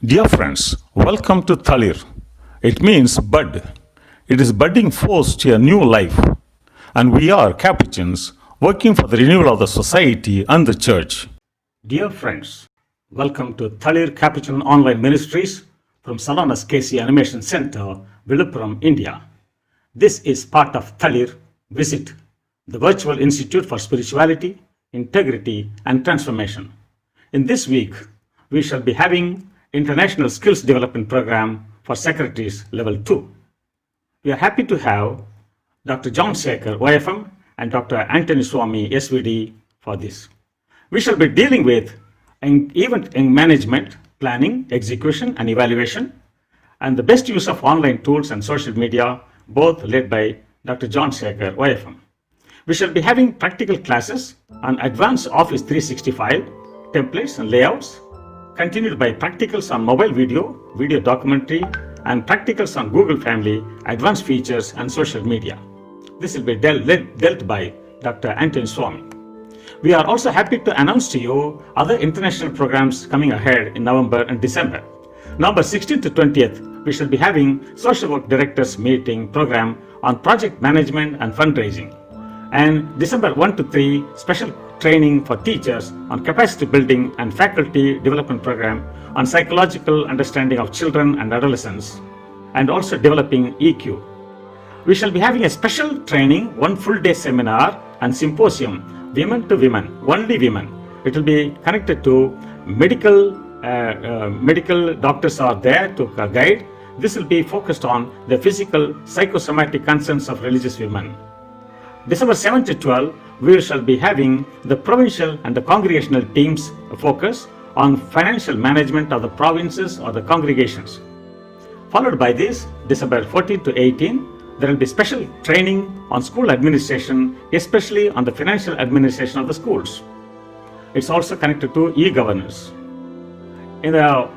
Dear friends, welcome to Thalir. It means bud. It is budding force to a new life. And we are Capuchins working for the renewal of the society and the church. Dear friends, welcome to Thalir Capuchin Online Ministries from Salana's KC Animation Center, Viluppuram, India. This is part of Thalir Visit, the virtual institute for spirituality, integrity, and transformation. In this week, we shall be having International Skills Development Program for Secretaries Level 2. We are happy to have Dr. John Sekhar, YFM, and Dr. Anthony Swami, SVD, for this. We shall be dealing with event management, planning, execution, and evaluation, and the best use of online tools and social media, both led by Dr. John Sekhar, YFM. We shall be having practical classes on advanced Office 365, templates and layouts, continued by practicals on mobile video documentary, and practicals on Google Family, advanced features, and social media. This will be dealt by Dr. Anthony Swami. We are also happy to announce to you other international programs coming ahead in November and December. November 16th to 20th, we shall be having Social Work Directors Meeting program on project management and fundraising. And December 1 to 3, special training for teachers on capacity building and faculty development program on psychological understanding of children and adolescents, and also developing EQ. We shall be having a special training, one full day seminar and symposium, Women to Women, only women. It will be connected to medical doctors are there to guide. This will be focused on the physical, psychosomatic concerns of religious women. December 7 to 12, we shall be having the provincial and the congregational teams focus on financial management of the provinces or the congregations. Followed by this, December 14 to 18, there will be special training on school administration, especially on the financial administration of the schools. It's also connected to e-governance. In the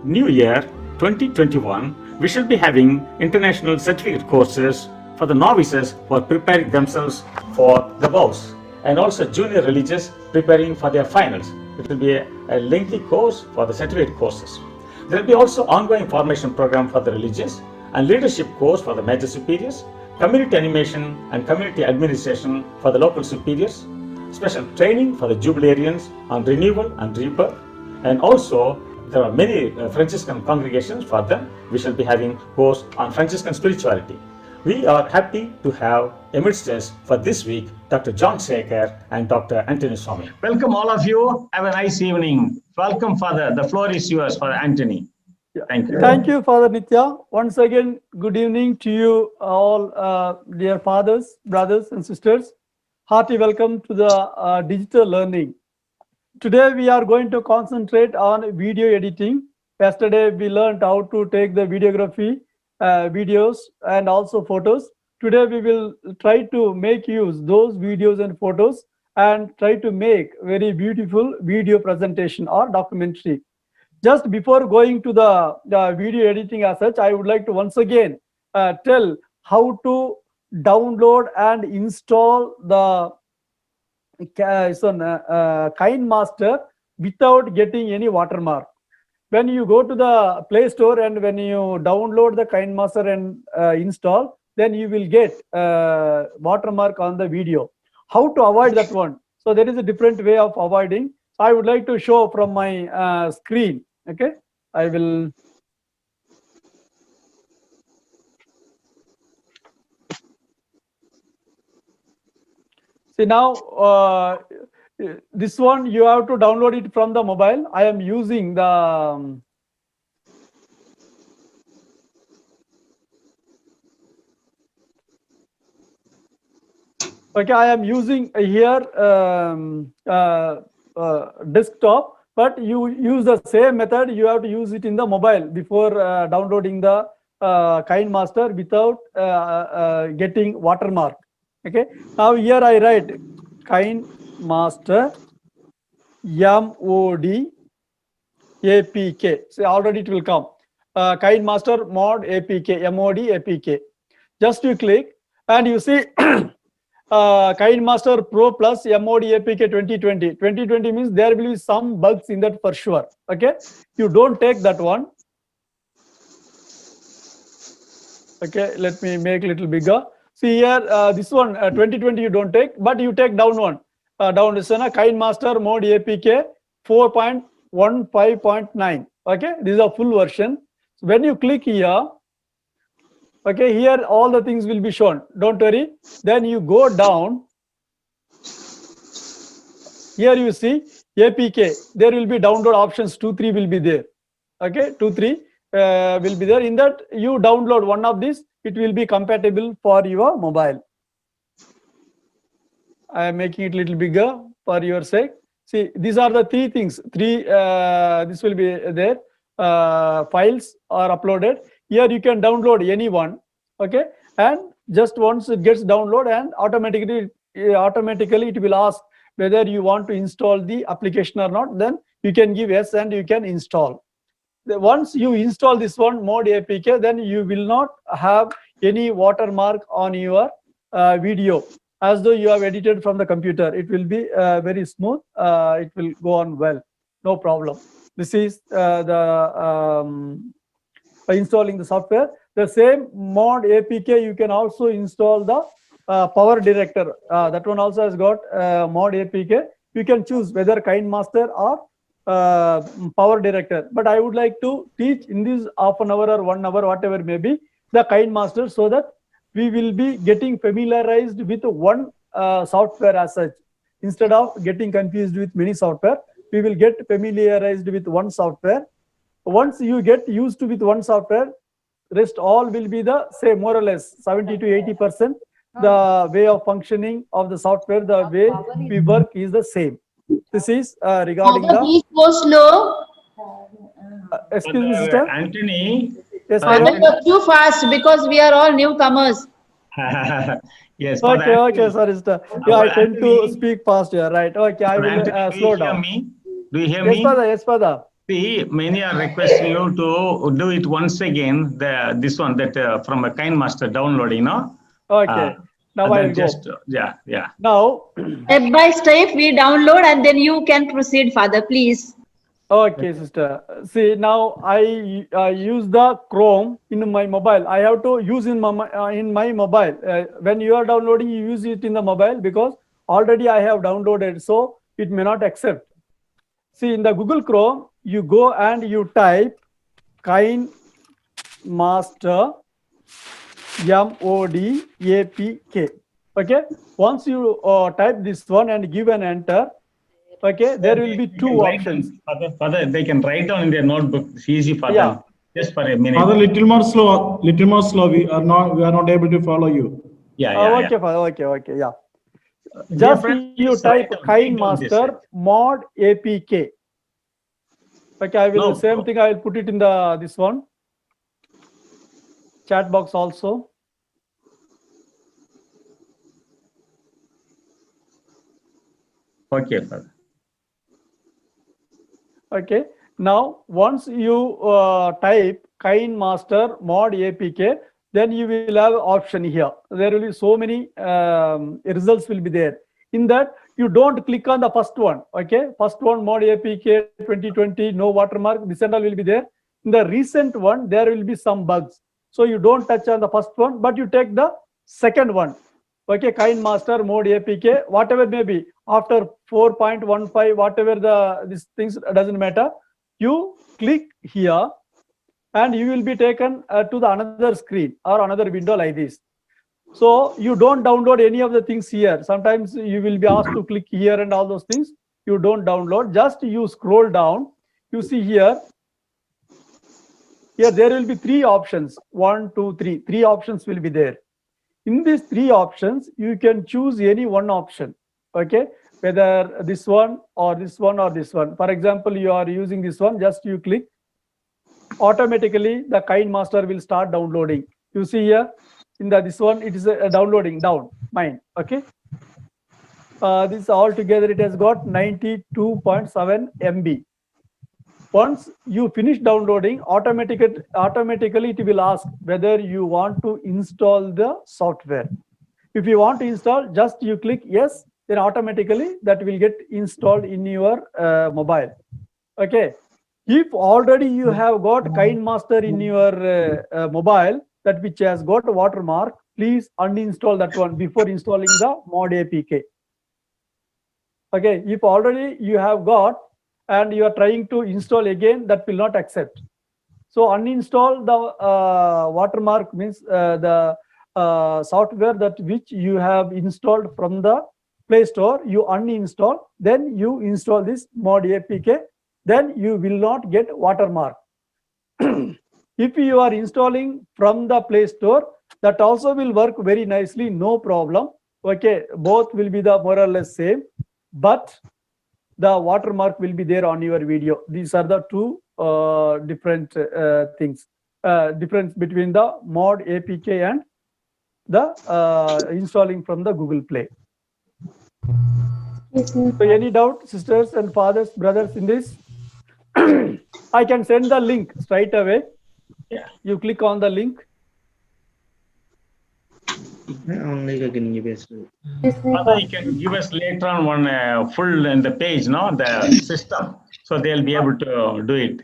new year, 2021, we shall be having international certificate courses for the novices who are preparing themselves for the vows, and also junior religious preparing for their finals. It will be a lengthy course for the certificate courses. There will be also ongoing formation program for the religious and leadership course for the major superiors, community animation and community administration for the local superiors, special training for the jubilarians on renewal and rebirth, and also there are many Franciscan congregations. For them, we shall be having course on Franciscan spirituality. We are happy to have amidst us for this week Dr. John Sekhar and Dr. Anthony Swami. Welcome all of you. Have a nice evening. Welcome, Father. The floor is yours, Father Anthony. Thank you. Thank you, Father Nitya. Once again, good evening to you all, dear fathers, brothers and sisters. Hearty welcome to the digital learning. Today, we are going to concentrate on video editing. Yesterday, we learned how to take the videography, videos and also photos. Today we will try to make use those videos and photos and try to make very beautiful video presentation or documentary. Just before going to the video editing as such, I would like to once again tell how to download and install the KineMaster without getting any watermark. When you go to the Play Store and when you download the KineMaster and install, then you will get watermark on the video. How to avoid that one? So there is a different way of avoiding. So I would like to show from my screen. Okay, I will. See now. This one you have to download it from the mobile. I am using the okay. I am using here desktop, but you use the same method. You have to use it in the mobile before downloading the KineMaster without getting watermark. Okay. Now here I write KineMaster mod apk. So already it will come. KineMaster mod apk, mod apk. Just you click and you see KineMaster Pro Plus MOD APK 2020. 2020 means there will be some bugs in that for sure. Okay, you don't take that one. Okay, let me make a little bigger. See here, this one 2020 you don't take, but you take down one. Down is a KineMaster Mode APK 4.15.9. Okay, this is a full version. So when you click here, okay, here all the things will be shown. Don't worry. Then you go down. Here you see APK. There will be download options. 2, 3 will be there. Okay, 2, 3 will be there. In that you download one of these. It will be compatible for your mobile. I am making it a little bigger for your sake. See, these are the 3 things. This will be there. Files are uploaded. Here you can download any one. Okay, and just once it gets downloaded, and automatically it will ask whether you want to install the application or not. Then you can give yes and you can install. Once you install this one Mode APK, then you will not have any watermark on your video, as though you have edited from the computer. It will be very smooth. It will go on well, no problem. This is installing the software. The same Mode APK you can also install the Power Director. That one also has got Mode APK. You can choose whether KineMaster or Power Director, but I would like to teach in this half an hour or 1 hour, whatever may be, the KineMaster, so that we will be getting familiarized with one software as such. Instead of getting confused with many software, we will get familiarized with one software. Once you get used to with one software, rest all will be the same, more or less 70 to 80%. The way of functioning of the software, the way we work is the same. This is regarding Father, the. he is so slow. Excuse me, sister. Anthony. Yes, Father, madam. you're too fast because we are all newcomers. Yes. Father Okay, Anthony. okay, sorry, sister. Yeah, I tend to Anthony. speak fast here, right? Okay, I will Anthony, slow do you hear down. me? Do you hear Yes, me? father. Yes, father. See, many are requesting you to do it once again. This one that from a KineMaster download, you know. Okay. Now And I then will go. just yeah. Now, Step by step, we download and then you can proceed, Father, please. okay, sister. See, now I use the Chrome in my mobile. I have to use in my mobile. When you are downloading, you use it in the mobile because already I have downloaded, so it may not accept. See, in the Google Chrome, you go and you type KineMaster MOD APK. Okay. Once you type this one and give an enter, okay, there will be 2 options. Father, they can write down in their notebook. It's easy for Yeah. them. Just for a minute. Father, little more slow. We are not able to follow you. Yeah. Okay, father. Okay, yeah. Dear Just friends, you please type write down this. KineMaster Mod APK. Okay, I will No, same thing. I will put it in the this one chat box also. Okay, Father. Okay. Now, once you type KineMaster Mod APK, then you will have option here. There will be so many results will be there. In that, you don't click on the first one. Okay, first one Mod APK 2020, no watermark. This and all will be there. In the recent one, there will be some bugs. So you don't touch on the first one, but you take the second one. Okay, KineMaster Mode APK, whatever may be, after 4.15, whatever these things, doesn't matter. You click here and you will be taken to the another screen or another window like this. So you don't download any of the things here. Sometimes you will be asked to click here and all those things. You don't download, just you scroll down. You see here. Here there will be 3 options. 1, 2, 3. 3 options will be there. In these 3 options, you can choose any one option. Okay, whether this one or this one or this one. For example, you are using this one, just you click. Automatically, the KineMaster will start downloading. You see here, in this one, it is downloading down, mine. Okay. This all together, it has got 92.7 MB. Once you finish downloading, automatically it will ask whether you want to install the software. If you want to install, just you click yes, then automatically that will get installed in your mobile. Okay. If already you have got KineMaster in your mobile, that which has got a watermark, please uninstall that one before installing the mod APK. Okay, if already you have got and you are trying to install again, that will not accept. So uninstall the watermark means the software that which you have installed from the Play Store, you uninstall, then you install this mod APK, then you will not get watermark. If you are installing from the Play Store, that also will work very nicely, no problem. Okay, both will be the more or less same, but the watermark will be there on your video. These are the two different things. Difference between the mod APK and the installing from the Google Play. So any doubt, sisters and fathers, brothers in this? I can send the link straight away. Yeah. You click on the link. Father, you can give us later on one full in the page, no, the system, so they'll be able to do it.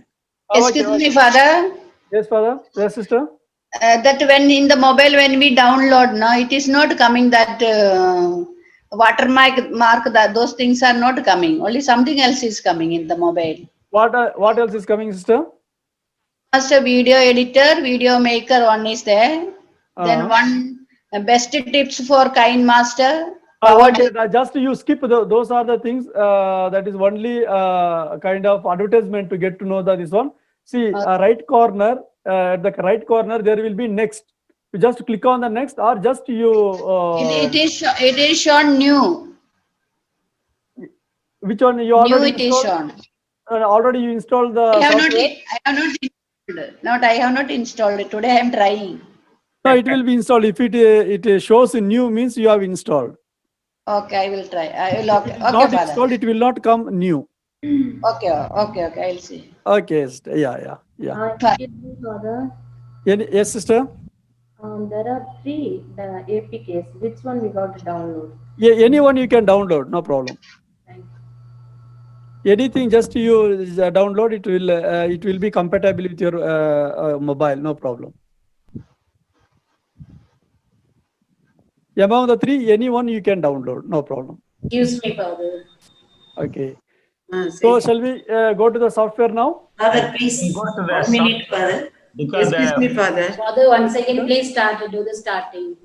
Excuse me, Father. Yes, father. Yes, sister. That when in the mobile, when we download, no, it is not coming that watermark, that those things are not coming. Only something else is coming in the mobile. What else is coming, sister? Master video editor, video maker, one is there. Then one best tips for KineMaster. Okay, just you skip those are the things that is only kind of advertisement to get to know that this one. See, right corner, at the right corner, there will be next. You just click on the next, or just you. It is shown new. Which one you already new? It is shown. Already you installed the. I have not installed. I have not installed it. Today I am trying. No, it will be installed. If it shows in new, means you have installed. Okay, I will try. I will. Okay, not Father. installed, it will not come new. Okay. I'll see. Okay, yeah. Father, Yes, sister. there are 3 APKs. Which one we got to download? Yeah, anyone you can download, no problem. Thank Anything, just you download it will be compatible with your mobile, no problem. Among the 3, anyone you can download, no problem. Excuse me, Father. Okay. So shall we go to the software now? Father, please. Go to the 1 minute, Father. because Excuse me, Father. Father, once again, please start to do the starting.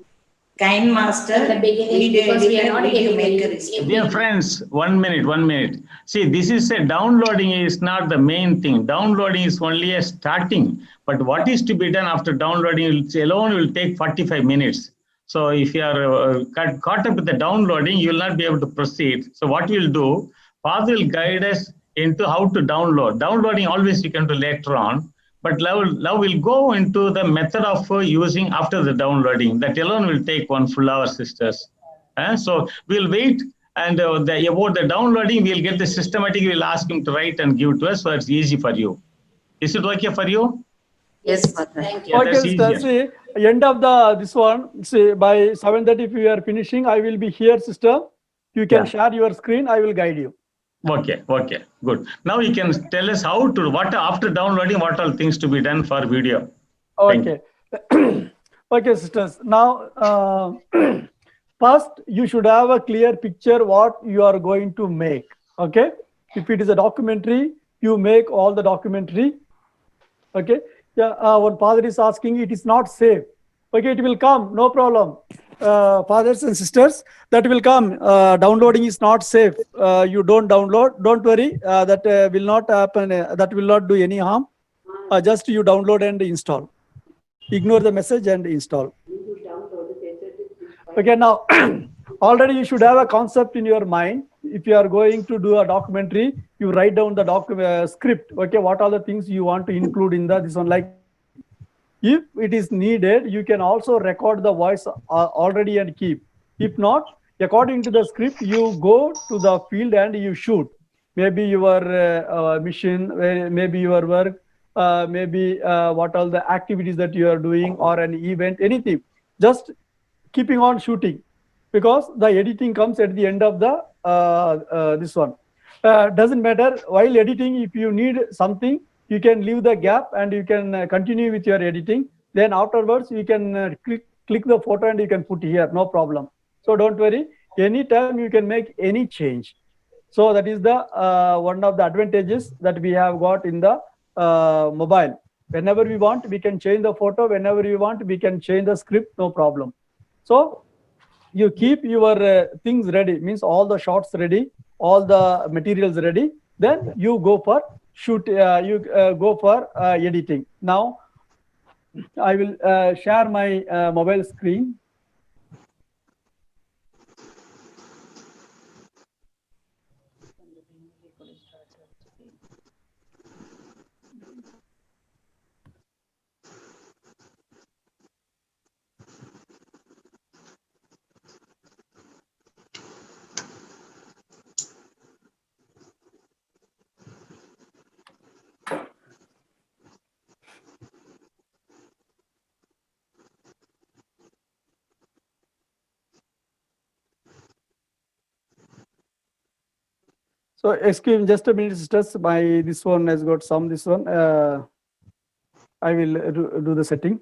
KineMaster. In the beginning, because we are not getting any. Dear friends, 1 minute. See, this is a downloading is not the main thing. Downloading is only a starting. But what is to be done after downloading alone will take 45 minutes. So if you are caught up with the downloading, you will not be able to proceed. So what we'll do, Father will guide us into how to download. Downloading always you can do later on. But now we'll go into the method of using after the downloading. That alone will take 1 full hour, sisters. So we'll wait, and about the downloading, we'll get the systematic. We'll ask him to write and give to us, so it's easy for you. Is it okay for you? Yes, Father. Thank you. Yeah, Okay, that's sister. easier. See, end of this one. See, by 7:30, if we are finishing, I will be here, sister. You can share your screen. I will guide you. Okay, good. Now you can tell us what after downloading, what all things to be done for video. Thank Okay. Okay, sisters. Now, first, you should have a clear picture what you are going to make. Okay. If it is a documentary, you make all the documentary. Okay. Yeah. What Father is asking, it is not safe. Okay, it will come. No problem. Fathers and sisters, that will come. Downloading is not safe. You don't download. Don't worry. That will not happen. That will not do any harm. Just you download and install. Ignore the message and install. Okay, now already you should have a concept in your mind. If you are going to do a documentary, you write down the script. Okay, what are the things you want to include in this one? Like, if it is needed, you can also record the voice already and keep. If not, according to the script, you go to the field and you shoot. Maybe your mission, maybe your work, maybe what all the activities that you are doing or an event, anything. Just keeping on shooting. because the editing comes at the end of the this one. Doesn't matter while editing, if you need something, you can leave the gap and you can continue with your editing. Then afterwards, you can click the photo and you can put here, no problem. So don't worry, anytime you can make any change. So that is the one of the advantages that we have got in the mobile. Whenever we want, we can change the photo. Whenever we want, we can change the script, no problem. So you keep your things ready, means all the shots ready, all the materials ready. Then you go for shoot. You go for editing. Now I will share my mobile screen. So excuse me, just a minute, sisters. My this one has got some. This one. I will do the setting.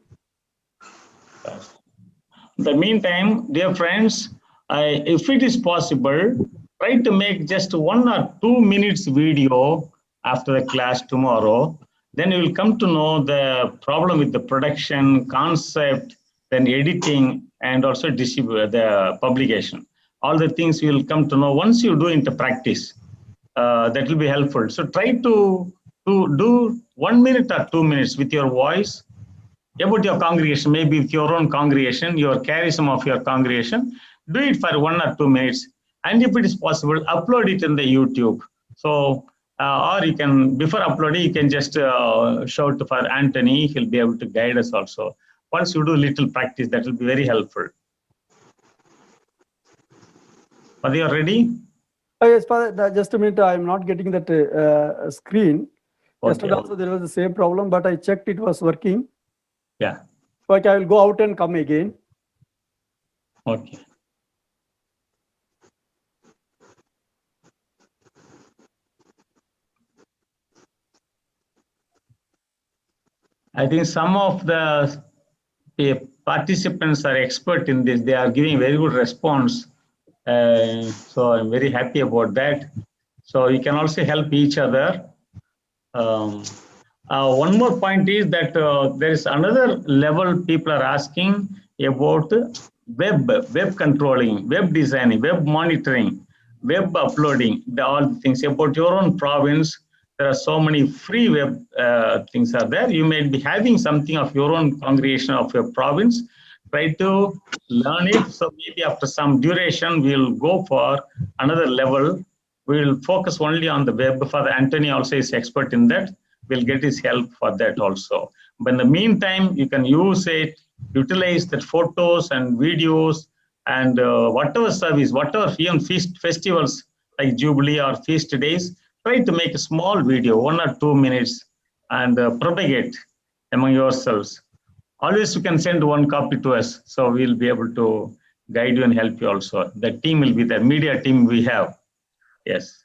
In the meantime, dear friends, if it is possible, try to make just 1 or 2 minutes video after the class tomorrow. Then you will come to know the problem with the production, concept, then editing, and also distribute the publication. All the things you will come to know once you do into practice. That will be helpful. So try to do 1 minute or 2 minutes with your voice about your congregation, maybe with your own congregation, your charism of your congregation. Do it for 1 or 2 minutes, and if it is possible, upload it in the YouTube. So, or you can, before uploading, you can just shout for Anthony. He'll be able to guide us also. Once you do little practice, that will be very helpful. Are you ready? Yes, Father, just a minute. I'm not getting that screen. Okay. Yesterday also there was the same problem, but I checked it was working. Yeah. Okay, I will go out and come again. Okay. I think some of the participants are expert in this. They are giving very good response. So I'm very happy about that. So you can also help each other. One more point is that there is another level people are asking about web controlling, web designing, web monitoring, web uploading, all the things about your own province. There are so many free web things are there. You may be having something of your own congregation of your province. Try to learn it. So maybe after some duration, we'll go for another level. We'll focus only on the web. Father Anthony also is expert in that. We'll get his help for that also. But in the meantime, you can use it, utilize the photos and videos and whatever service, whatever even feast festivals like Jubilee or feast days, try to make a small video, 1 or 2 minutes, and propagate among yourselves. Always you can send one copy to us, so we'll be able to guide you and help you also. The team will be the media team we have. Yes.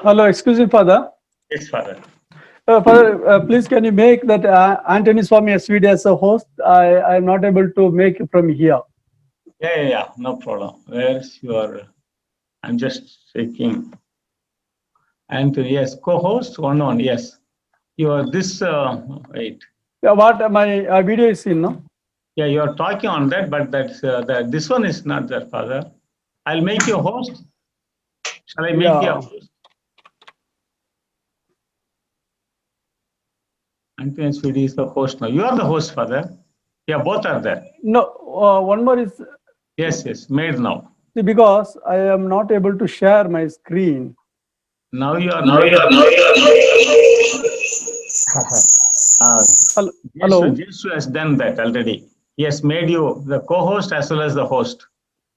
Hello, excuse me, Father. Yes, Father. Father, please can you make that Anthony Swami SVD as a host? I am not able to make it from here. Yeah, no problem. Where's your, I'm just checking. Anthony, yes, co-host, one, yes. You are this, wait. Yeah, what my video is in, no? Yeah, you are talking on that, but that's, this one is not there, Father. I'll make you a host. Shall I make you a Yeah. host? Anthony SVD is the host now. You are the host, Father. Yeah, both are there. No, one more is Yes, made now. because I am not able to share my screen. Now you are made. Hello. Jesus has done that already. He has made you the co-host as well as the host.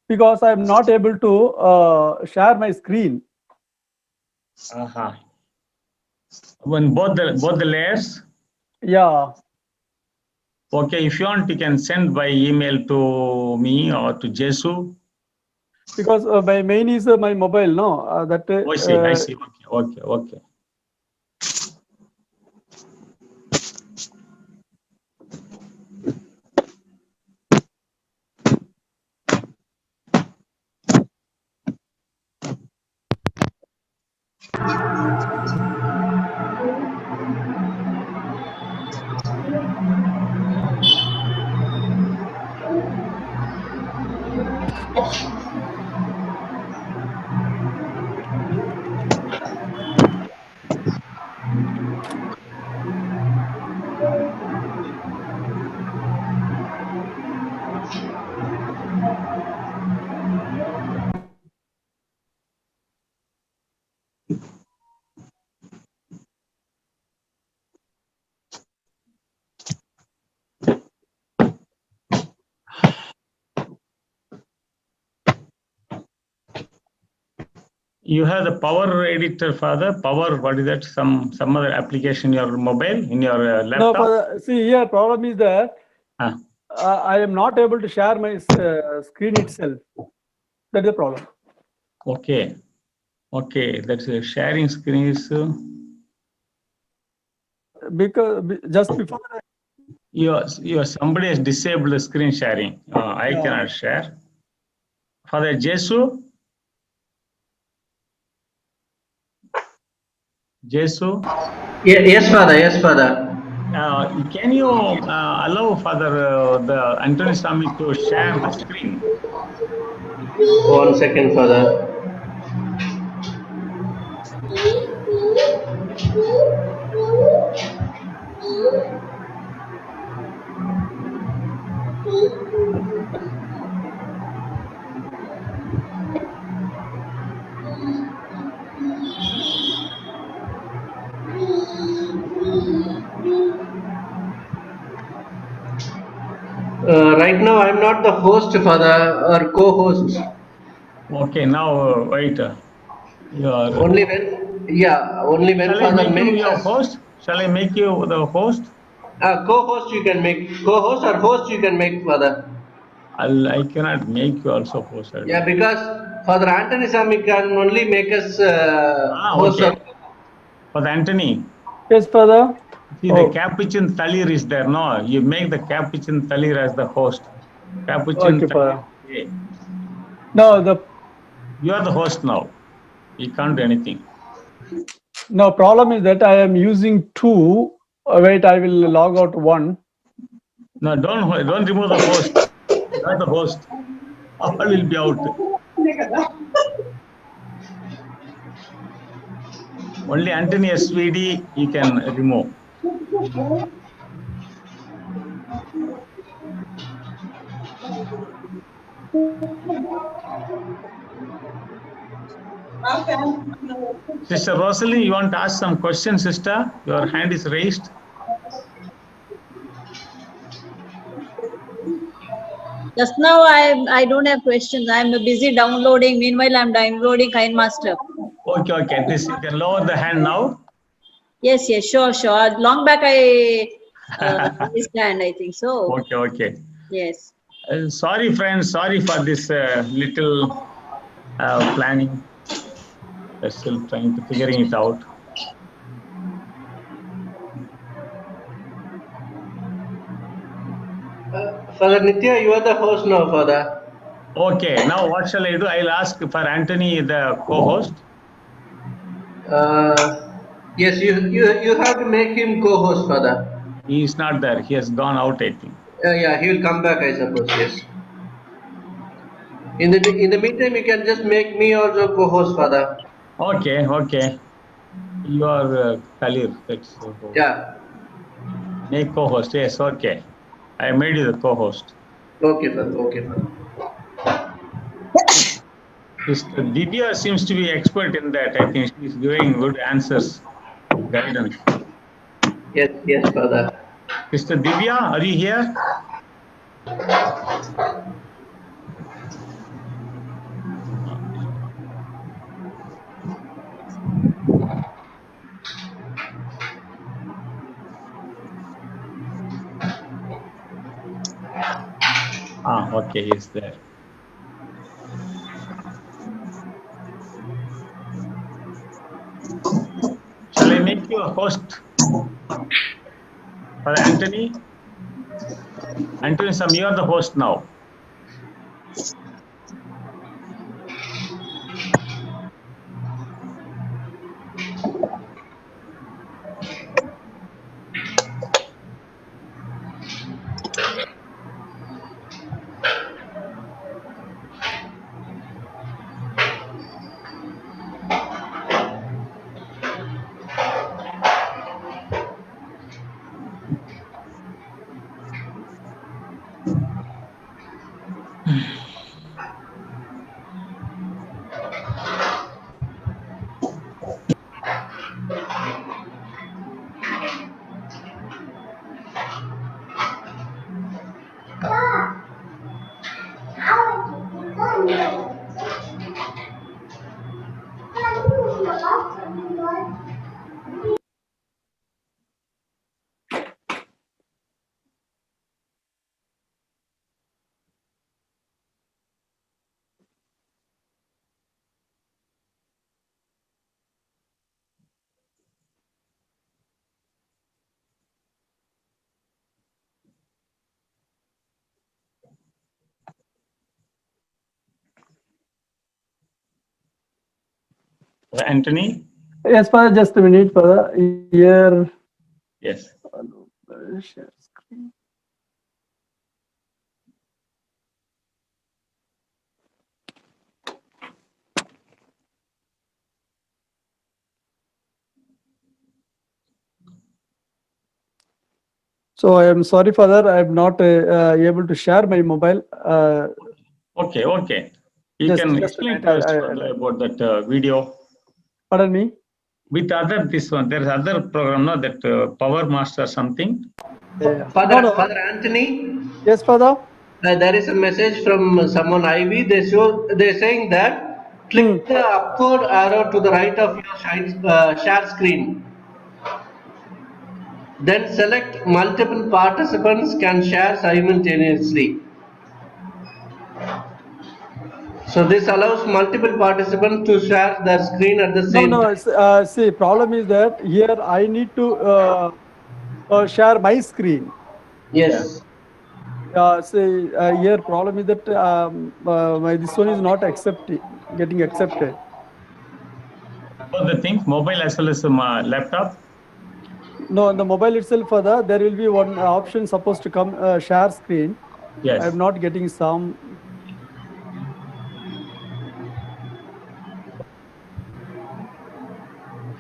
Because I am not able to share my screen. When both the layers. Yeah. Okay, if you want, you can send by email to me or to Jesu. Because my main is my mobile, no? That. I see. Okay. You have the Power Editor, Father. Power, what is that? Some other application in your mobile, in your laptop? No, Father, see here, problem is that I am not able to share my screen itself. That's the problem. Okay, that's sharing screen is. Because just before your somebody has disabled the screen sharing. I cannot share. Father Jesu. Yes, Father. Can you allow Father the Anthony Swami to share the screen? 1 second, Father. Right now, I'm not the host, Father, or co-host. Okay, now wait. Only when Father makes us. Host? Shall I make you the host? Co-host you can make. Co-host or host you can make, Father. I cannot make you also host. Yeah, because Father Anthony Swami can only make us host. Okay. Father Anthony. Yes, Father. See, the Capuchin Thalir is there. No, you make the Capuchin Thalir as the host. Capuchin Thalir. No, you are the host now. You can't do anything. No, problem is that I am using two. Wait, I will log out one. No, don't remove the host. You are the host. All will be out. Only Anthony SVD you can remove. Sister Rosalie, you want to ask some questions, sister? Your hand is raised. Just now I don't have questions. I'm busy downloading. Meanwhile, I'm downloading Kind Master. Okay. This you can lower the hand now. Yes, sure. Long back I understand, I think so. Okay. Yes. Sorry, friends. Sorry for this little planning. They're still trying to figuring it out. Father Nitya, you are the host now, Father. Okay, now what shall I do? I'll ask for Anthony, the co-host. Yes, you have to make him co-host, Father. He is not there. He has gone out, I think. Yeah, he will come back, I suppose. Yes. In the meantime, you can just make me also co-host, Father. Okay, okay. You are Khalil. That's host. Yeah. Make co-host. Yes, okay. I made you the co-host. Okay, Father. Okay, Father. Mr. Divya seems to be expert in that. I think she's giving good answers, guidance. Yes, Father. Mr. Divya, are you here? Okay, he's there. Shall I make you a host for Anthony? Anthony, Sam, you are the host now. Anthony? Yes, Father, just a minute, Father. Here. Yes. Share screen. So I am sorry, Father, I am not able to share my mobile. Okay, okay. You Just can a explain minute. to us further about that video. Pardon me? With other this one, there's other program, no, that Power Master something. Father Anthony, Yes, Father. there is a message from someone Ivy. They're saying that click the upward arrow to the right of your share screen. Then select multiple participants can share simultaneously. So this allows multiple participants to share their screen at the same time. See, problem is that here I need to share my screen. Yes. See, here problem is that this one is not getting accepted. Both the things, mobile as well as laptop. No, on the mobile itself, Father, there will be one option supposed to come share screen. Yes. I am not getting some.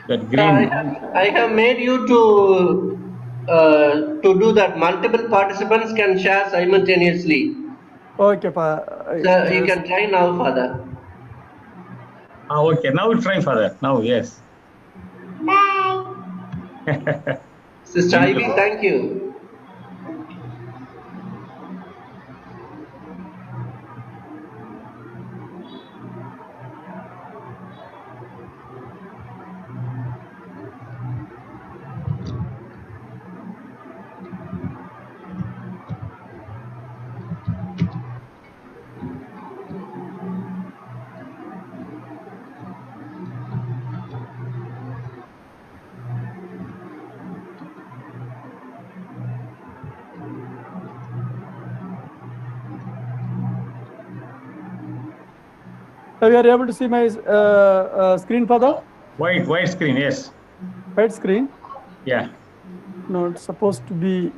That green. I have made you to do that. Multiple participants can share simultaneously. Okay, Father. So you can try now, Father. Okay, now we try Father. Now, yes. Bye. Sister Ivy, thank you. You are able to see my screen, Father? White screen, yes. White screen? Yeah. No, it's supposed to be.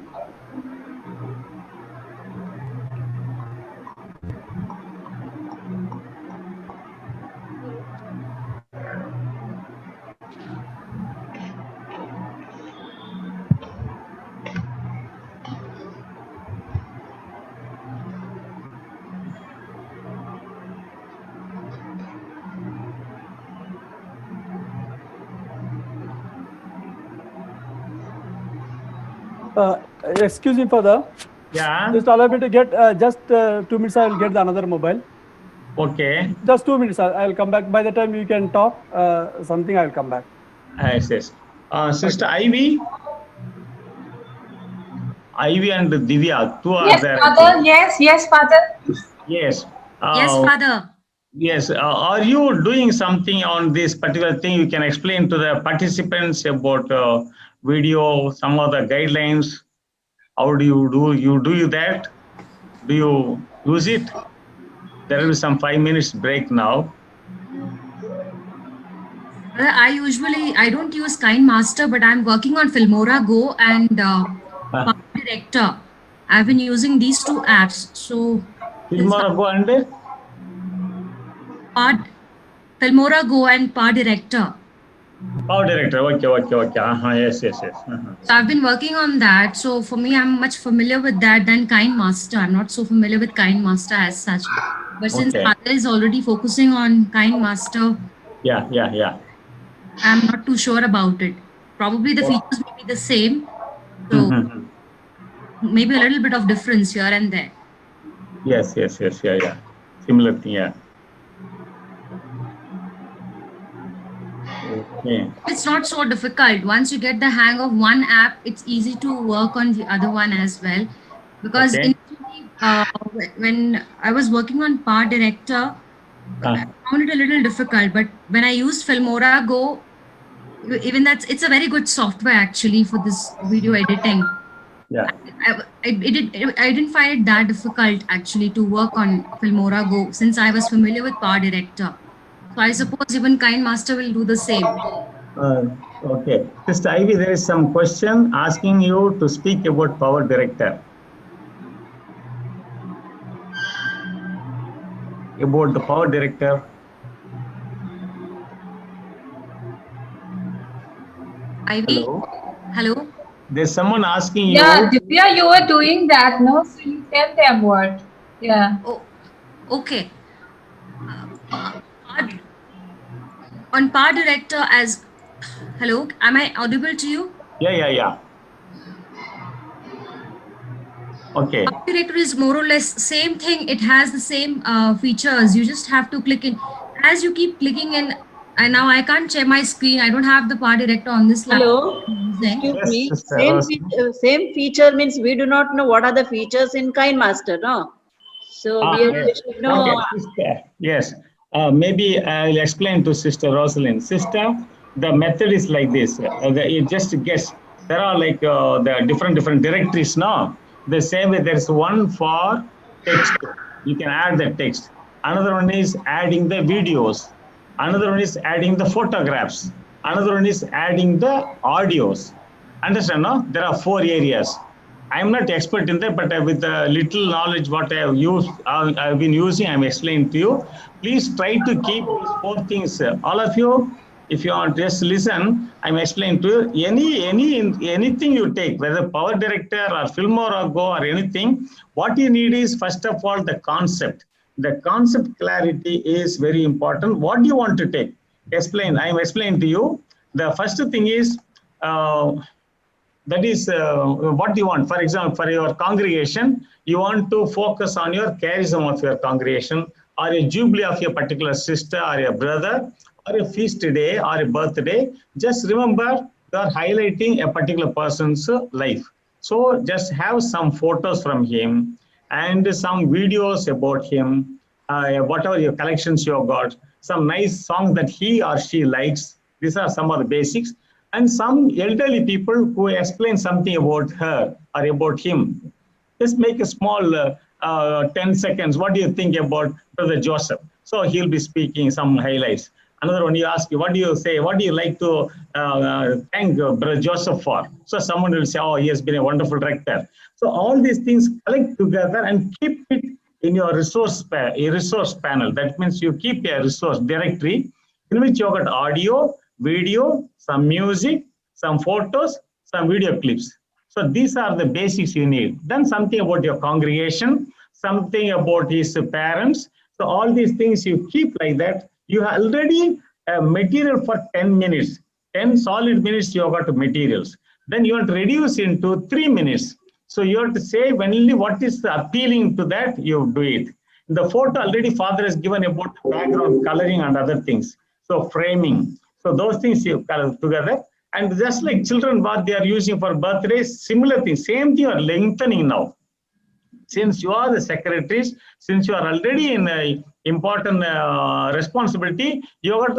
Excuse me, Father. Yeah. Just allow me to get just 2 minutes. I will get the another mobile. Okay. Just 2 minutes. I will come back. By the time you can talk something, I will come back. Yes. Sister Ivy and Divya, two are Yes, there. Father. Yes, Father. Yes. Yes, Father. Yes. Are you doing something on this particular thing? You can explain to the participants about video, some of the guidelines. How do you do? You do that? Do you use it? There will be some 5 minutes break now. I don't use KineMaster, but I'm working on Filmora Go and Part Director. I've been using these two apps. So Filmora Go and Filmora Go and Part Director. Power Director. Okay. Yes. So I've been working on that. So for me, I'm much familiar with that than KineMaster. I'm not so familiar with KineMaster as such. But since Okay. Father is already focusing on KineMaster, Yeah. I'm not too sure about it. Probably the features may be the same. So maybe a little bit of difference here and there. Yes. Yeah. Similar thing, yeah. Okay. It's not so difficult. Once you get the hang of one app, it's easy to work on the other one as well. Because Okay. initially, when I was working on Part Director, I found it a little difficult. But when I used Filmora Go, even it's a very good software actually for this video editing. Yeah. I didn't find it that difficult actually to work on Filmora Go since I was familiar with Power Director. So I suppose even KineMaster will do the same. Okay. Sister Ivy, there is some question asking you to speak about Power Director. About the Power Director. Ivy? Hello? There's someone asking you. Yeah, Divya, you were doing that, no? So you tell them what. Yeah. Oh, okay. On Power Director as... Hello? Am I audible to you? Yeah. Okay. Power Director is more or less same thing. It has the same features. You just have to click in. As you keep clicking in, and now I can't share my screen. I don't have the Power Director on this laptop. Hello. Excuse Yes, me. sister. Same feature means we do not know what are the features in KineMaster, no? So we should know. Okay, sister. Yes. Maybe I'll explain to Sister Rosalind. Sister, the method is like this. You just guess. There are like the different directories now. The same way there's one for text. You can add the text. Another one is adding the videos. Another one is adding the photographs. Another one is adding the audios. Understand, no? There are 4 areas. I'm not expert in that, but with the little knowledge what I have used, I've been using, I'm explaining to you. Please try to keep these 4 things. All of you, if you want just listen, I'm explaining to you. Anything you take, whether Power Director or Filmora Go or anything, what you need is first of all the concept. The concept clarity is very important. What do you want to take? Explain. I'm explaining to you. The first thing is that is what you want. For example, for your congregation, you want to focus on your charism of your congregation, or a jubilee of your particular sister or your brother, or a feast day or a birthday. Just remember, you are highlighting a particular person's life. So just have some photos from him and some videos about him, whatever your collections you have got, some nice songs that he or she likes. These are some of the basics. And some elderly people who explain something about her or about him. Just make a small 10 seconds. What do you think about Brother Joseph? So he'll be speaking some highlights. Another one, you ask, what do you say? What do you like to thank Brother Joseph for? So someone will say, oh, he has been a wonderful director. So all these things collect together and keep it in your resource panel. That means you keep a resource directory in which you got audio, video, some music, some photos, some video clips. So these are the basics you need. Then something about your congregation, something about his parents. So all these things you keep like that. You have already material for 10 minutes, 10 solid minutes you have got materials. Then you want to reduce into 3 minutes. So you have to say only what is appealing to that, you do it. The photo already father has given about the background coloring and other things. So framing. So those things you color together. And just like children, what they are using for birthdays, similar thing, same thing you are lengthening now. Since you are the secretaries, since you are already in a important responsibility, you are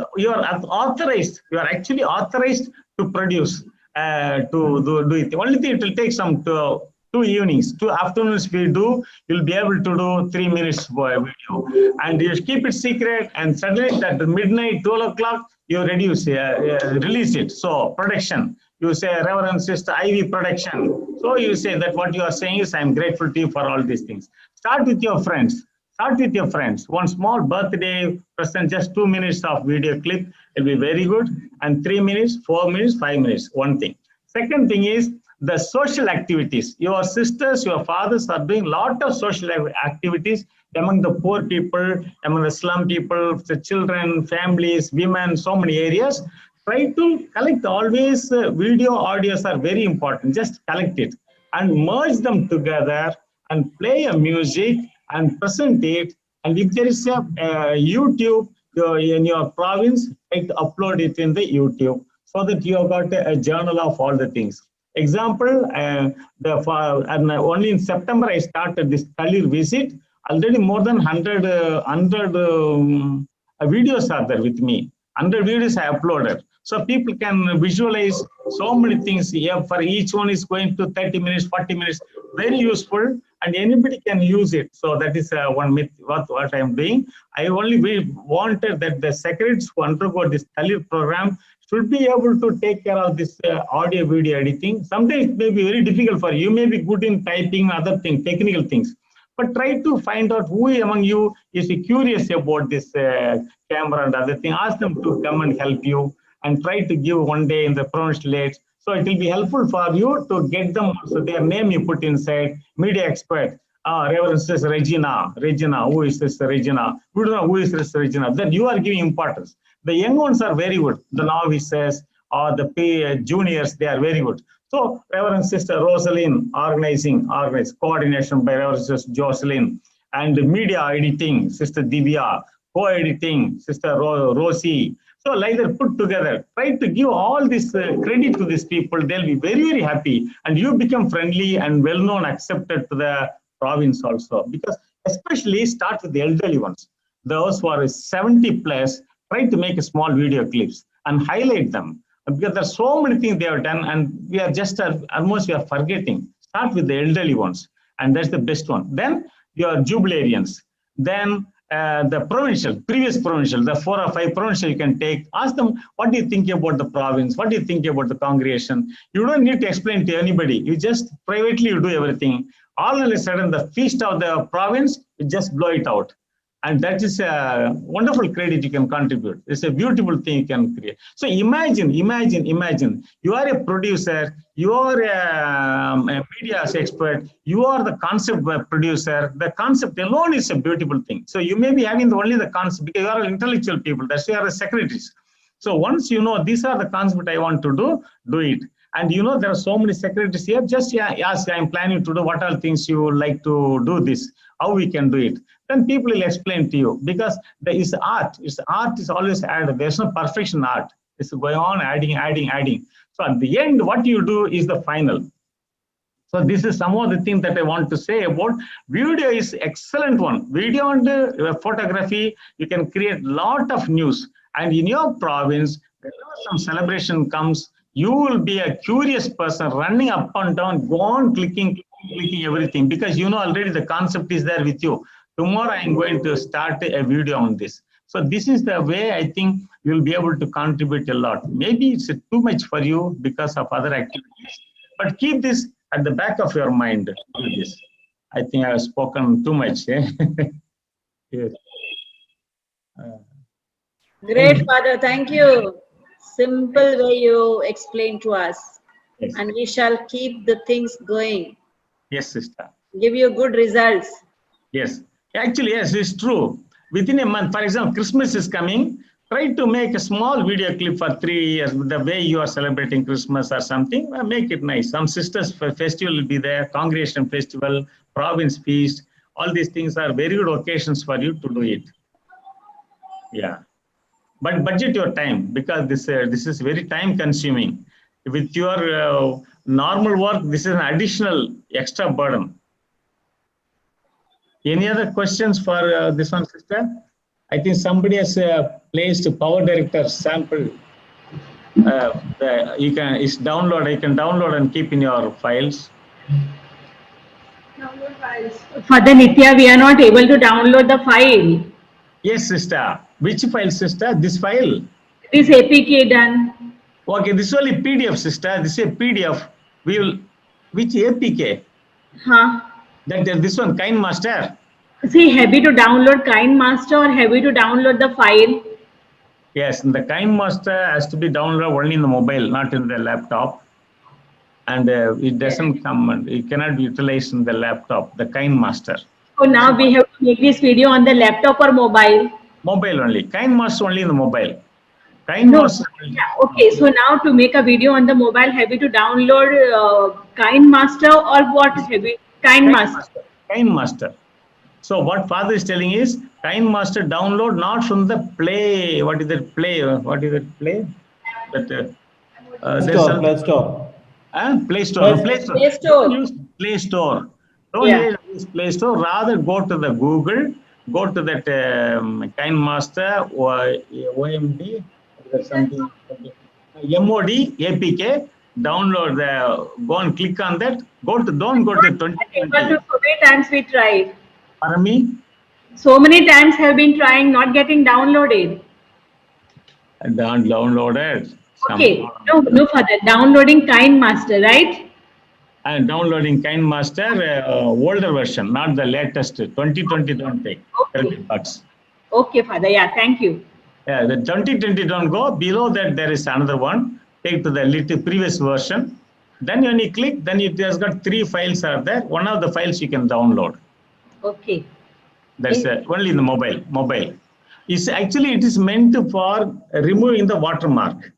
authorized. You are actually authorized to produce, to do it. The only thing it will take some 2 evenings, 2 afternoons we do. You'll be able to do 3 minutes video, and you keep it secret. And suddenly at midnight, 12 o'clock, you release it. So production. You say Reverend Sister Ivy production. So you say that what you are saying is I'm grateful to you for all these things. Start with your friends. Start with your friends. One small birthday present, just 2 minutes of video clip will be very good. And 3 minutes, 4 minutes, 5 minutes, one thing. Second thing is the social activities. Your sisters, your fathers are doing a lot of social activities among the poor people, among the slum people, the children, families, women, so many areas. Try to collect always video, audios are very important. Just collect it and merge them together and play a music and present it. And if there is a YouTube in your province, try to upload it in the YouTube so that you have got a journal of all the things. Example, only in September I started this Talir visit. Already more than 100 videos are there with me. 100 videos I uploaded. So people can visualize so many things. Yeah, for each one is going to 30 minutes, 40 minutes. Very useful, and anybody can use it. So that is one myth, what I am doing. I only wanted that the secretaries who undergo this Talir program should be able to take care of this audio video editing. Sometimes it may be very difficult for you. You may be good in typing, other things, technical things. But try to find out who among you is curious about this camera and other thing. Ask them to come and help you, and try to give one day in the provincial. So it will be helpful for you to get them. So their name you put inside, media expert, Reverend Sister Regina, who is this Regina? We don't know who is this Regina. Then you are giving importance. The young ones are very good. The novices or the juniors, they are very good. So Reverend Sister Rosalind, organize, coordination by Reverend Sister Jocelyn, and media editing, Sister Divya, co-editing, Sister Rosie. So like that put together, try to give all this credit to these people. They'll be very, very happy. And you become friendly and well-known, accepted to the province also. Because especially start with the elderly ones. Those who are 70 plus, try to make a small video clips and highlight them. Because there's so many things they have done, and we are just almost we are forgetting. Start with the elderly ones, and that's the best one. Then your jubilarians. Then the previous provincial, the 4 or 5 provincial you can take. Ask them, what do you think about the province? What do you think about the congregation? You don't need to explain to anybody. You just privately you do everything. All of a sudden, the feast of the province, you just blow it out. And that is a wonderful credit you can contribute. It's a beautiful thing you can create. So imagine. You are a producer, you are a media expert, you are the concept producer. The concept alone is a beautiful thing. So you may be having only the concept because you are intellectual people. That's why you are secretaries. So once you know these are the concepts I want to do it. And you know there are so many secretaries here. Just ask, I'm planning to do what all things you would like to do this, how we can do it. Then people will explain to you, because there is art. Art is always added. There's no perfection art. It's going on adding. So at the end, what you do is the final. So this is some of the things that I want to say about video. Is excellent one. Video and photography, you can create lot of news. And in your province, whenever some celebration comes, you will be a curious person running up and down, go on clicking everything, because you know already the concept is there with you. Tomorrow I am going to start a video on this. So this is the way I think you'll be able to contribute a lot. Maybe it's too much for you because of other activities, but keep this at the back of your mind. Do this. I think I have spoken too much. Eh? Yes. Great, Father. Thank you. Simple way you explain to us. Yes. And we shall keep the things going. Yes, sister. Give you good results. Yes. Actually, yes, it's true. Within a month, for example, Christmas is coming. Try to make a small video clip for 3 years, the way you are celebrating Christmas or something. Make it nice. Some sisters festival will be there, congregation festival, province feast. All these things are very good occasions for you to do it. Yeah. But budget your time, because this is very time consuming. With your normal work, this is an additional extra burden. Any other questions for this one, sister? I think somebody has placed Power Director sample. It's download. You can download and keep in your files. Download files. Father Nitya, we are not able to download the file. Yes, sister. Which file, sister? This file? This APK done. Okay, this is only PDF, sister. This is a PDF. We will. Which APK? Huh? This one, KineMaster. See, happy to download KineMaster or happy to download the file? Yes, the KineMaster has to be downloaded only in the mobile, not in the laptop. And it doesn't come, it cannot be utilized in the laptop, the KineMaster. So now we have to make this video on the laptop or mobile? Mobile only. KineMaster only in the mobile. KineMaster. No. Yeah, okay, so now to make a video on the mobile, happy to download KineMaster or what? Happy KineMaster. KineMaster. So what Father is telling is KineMaster download not from the Play. What is it? Play? What is it? Play? That Play Store. Play Store. Play Store. Play Store. Don't use Play Store. Don't use Play Store. Rather go to the Google. Go to that KineMaster or OMD. Something. MOD APK. Download the. Go and click on that. Don't go to 2020. So many times we tried. Pardon me? So many times have been trying, not getting downloaded. Downloaded. Okay, no further. Downloading KineMaster, right? And downloading KineMaster older version, not the latest. 2020 don't take. Okay. $30. Okay, Father. Yeah, thank you. Yeah, the 2020 don't go. Below that there is another one. Take to the little previous version. Then when you click, then it has got 3 files are there. One of the files you can download. Okay. That's only in the mobile. It's actually it is meant for removing the watermark,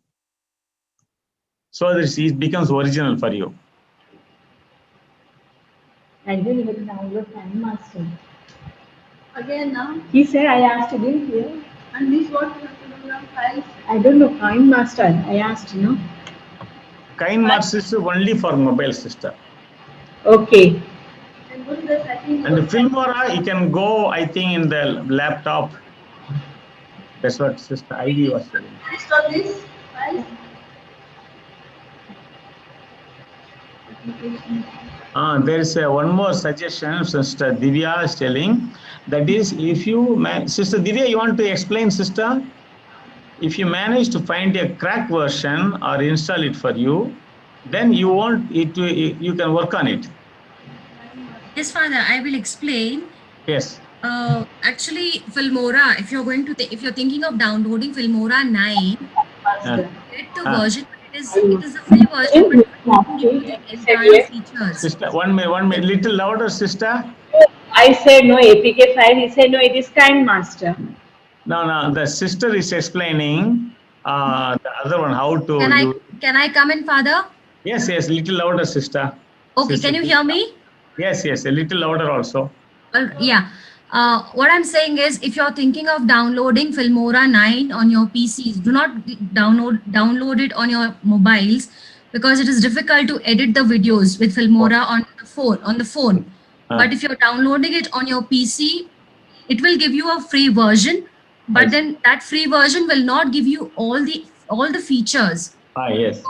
so that it becomes original for you. I didn't even download KineMaster. Again now. He said I asked again here. And this what you have to do now, files? I don't know KineMaster. I asked, no. KineMaster is only for mobile system. Okay. And go to the setting. And the Filmora, you can go, I think, in the laptop. That's what Sister Ivy was saying. Install this file. There is one more suggestion Sister Divya is telling. That is, if you, Sister Divya, you want to explain, Sister? If you manage to find a crack version or install it for you, then you want it to, you can work on it. Yes, Father, I will explain. Yes. Actually, Filmora, if you're thinking of downloading Filmora 9, get the version. It is a free version, but entire features. Sister, one minute, little louder, sister. I said no APK file. He said no, it is KineMaster. No, the sister is explaining the other one how to. Can I come in, Father? Yes, little louder, sister. Okay, sister, can you hear me? Yes, a little louder also. Yeah. What I'm saying is, if you're thinking of downloading Filmora 9 on your PCs, do not download it on your mobiles, because it is difficult to edit the videos with Filmora on the phone. But if you're downloading it on your PC, it will give you a free version, but then that free version will not give you all the features. Yes.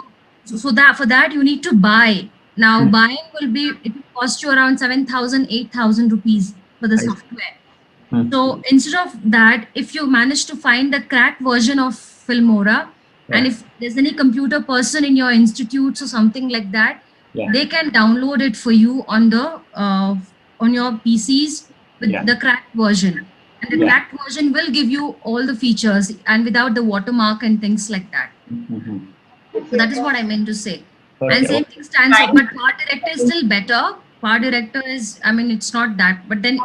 So for that you need to buy. Now buying it will cost you around 7,000, 8,000 rupees for the software. So instead of that, if you manage to find the cracked version of Filmora, and if there's any computer person in your institutes or something like that, they can download it for you on the on your PCs with the cracked version. And the cracked version will give you all the features and without the watermark and things like that. So that is what I meant to say. And same thing stands up, but Power Director is still better. Power Director is, I mean, it's not that, but then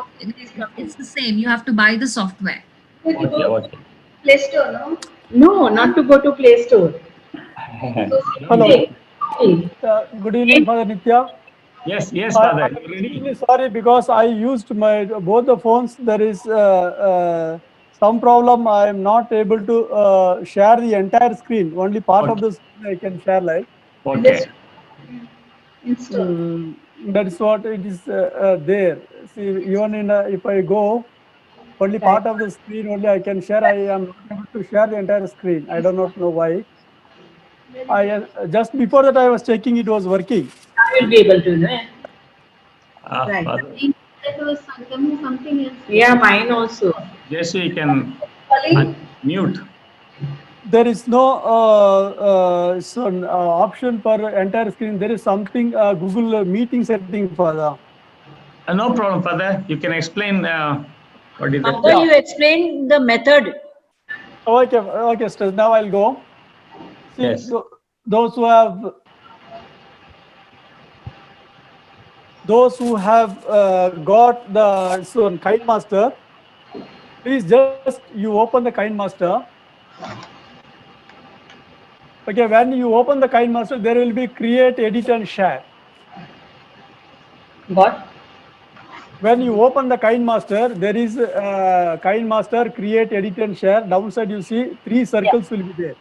it's the same. You have to buy the software. Play Store, no? No, not to go to Play Store. Hello. Good evening, Father Nitya. Yes, Father. I'm really sorry because I used both the phones. There is some problem. I am not able to share the entire screen. Only part of the screen I can share like. Okay. That is what it is there. See, even in if I go, only part of the screen only I can share. I am not able to share the entire screen. I do not know why. I just before that I was checking it was working. I will be able to, no? Right. Something else. Yeah, mine also. Yes, you can mute. There is no option for entire screen. There is something Google meeting setting for the. No problem, Father. You can explain what is After you explain the method. Okay, Stress. Now I'll go. See, Yes. Those who have got the KineMaster, please just you open the KineMaster. Okay, when you open the KineMaster, there will be create, edit, and share. What? When you open the KineMaster, there is KineMaster, create, edit, and share. Downside, you see 3 circles will be there.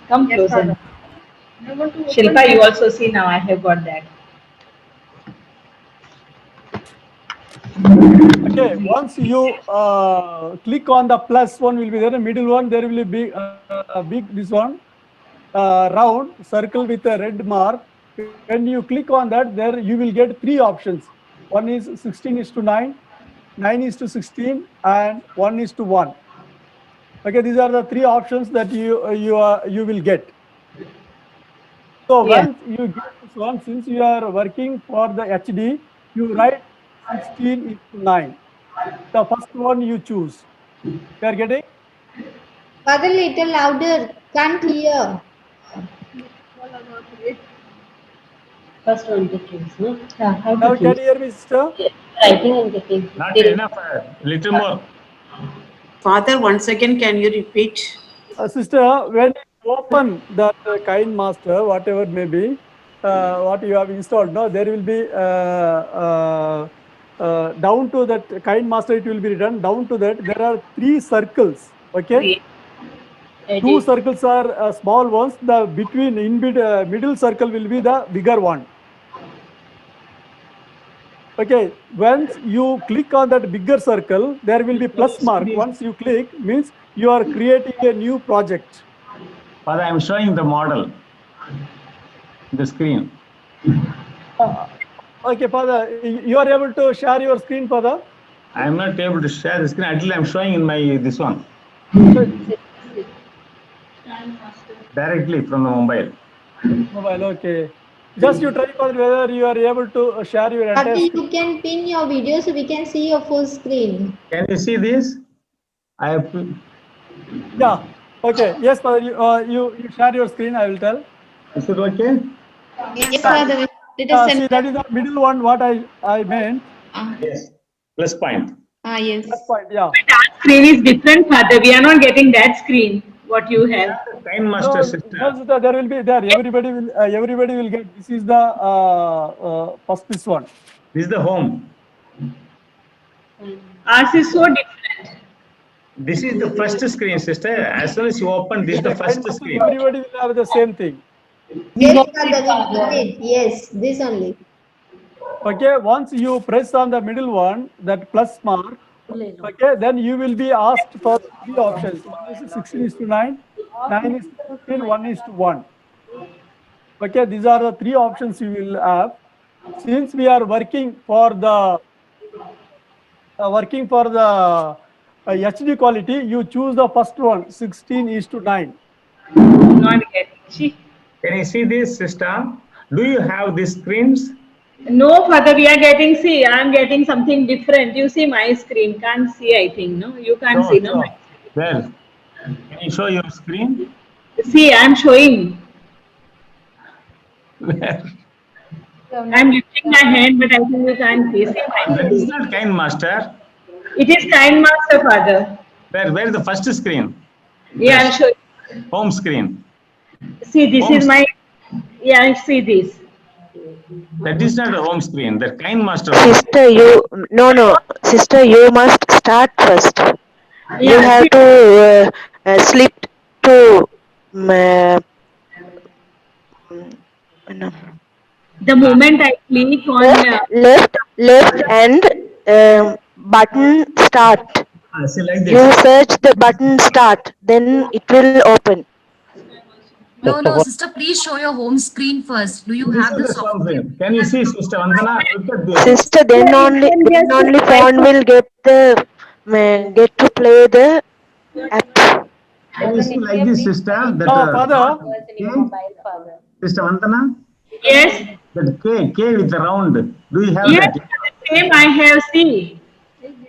Come closer. Shilpa, you also see now I have got that. Okay, once you click on the plus one will be there, the middle one, there will be big this one, round circle with a red mark. When you click on that, there you will get 3 options. One is 16:9, 9:16, and 1:1. Okay, these are the 3 options that you will get. So once you get this one, since you are working for the HD, you write 16:9. The first one you choose. You are getting? Father, little louder. Can't hear. First one to choose, no? Now can you hear me, sister? Writing and getting. Not enough. Little more. Father, once again, can you repeat? Sister, when you open the KineMaster, whatever may be, what you have installed, no, there will be down to that KineMaster, it will be written down to that. There are 3 circles. Okay. 2 circles are small ones. The middle circle will be the bigger one. Okay, once you click on that bigger circle, there will be plus mark. Once you click, means you are creating a new project. Father, I'm showing the model, the screen. Okay, Father, you are able to share your screen, Father? I'm not able to share the screen until I'm showing in my this one. Directly from the mobile. Mobile, okay. Just you try for whether you are able to share your entire Adi, screen. you can pin your video so we can see your full screen. Can you see this? I have to. Yeah. Okay. Yes, Father. You share your screen. I will tell. Is it okay? Yes, Father. Let us See, that is the middle one. What I meant. Yes. Plus point. yes. Plus point. Yeah. But our screen is different, Father. We are not getting that screen. What you have. KineMaster system. No, there will be there. Everybody will get. This is the first this one. This is the home. Ours is so different. This is the first screen, sister. As soon as you open, this is the first screen. Everybody will have the same thing. Yes, Father. Yes, this only. Okay. Once you press on the middle one, that plus mark. Okay, then you will be asked for 3 options. One is 16:9, 9:16, 1:1. Okay, these are the 3 options you will have. Since we are working for the working for the HD quality, you choose the first one, 16:9. Not getting. Can you see this, sister? Do you have these screens? No, Father, we are getting, see, I'm getting something different. You see my screen, can't see, I think, no? You can't see, no? Well, can you show your screen? See, I'm showing. Where? I'm lifting my hand, but I think you can't see. See my That is not Kind Master. It is Kind Master, Father. Where is the first screen? Yeah, I'm showing. Home screen. See, this is my, yeah, I see this. That is not a home screen. The Kind Master. Sister, sister, you must start first. You Yeah, have see, to slip to no. the moment I click on left and button start. See like this. You search the button start, then it will open. No, sister, please show your home screen first. Do you have the software? Can you see, Sister Vandana? Look at this. Sister, then only phone will get to play the app. Can you see like this, sister? That, Father. Sister Vandana? yes, That K with the round. Do you have yes, that? the same I have, see.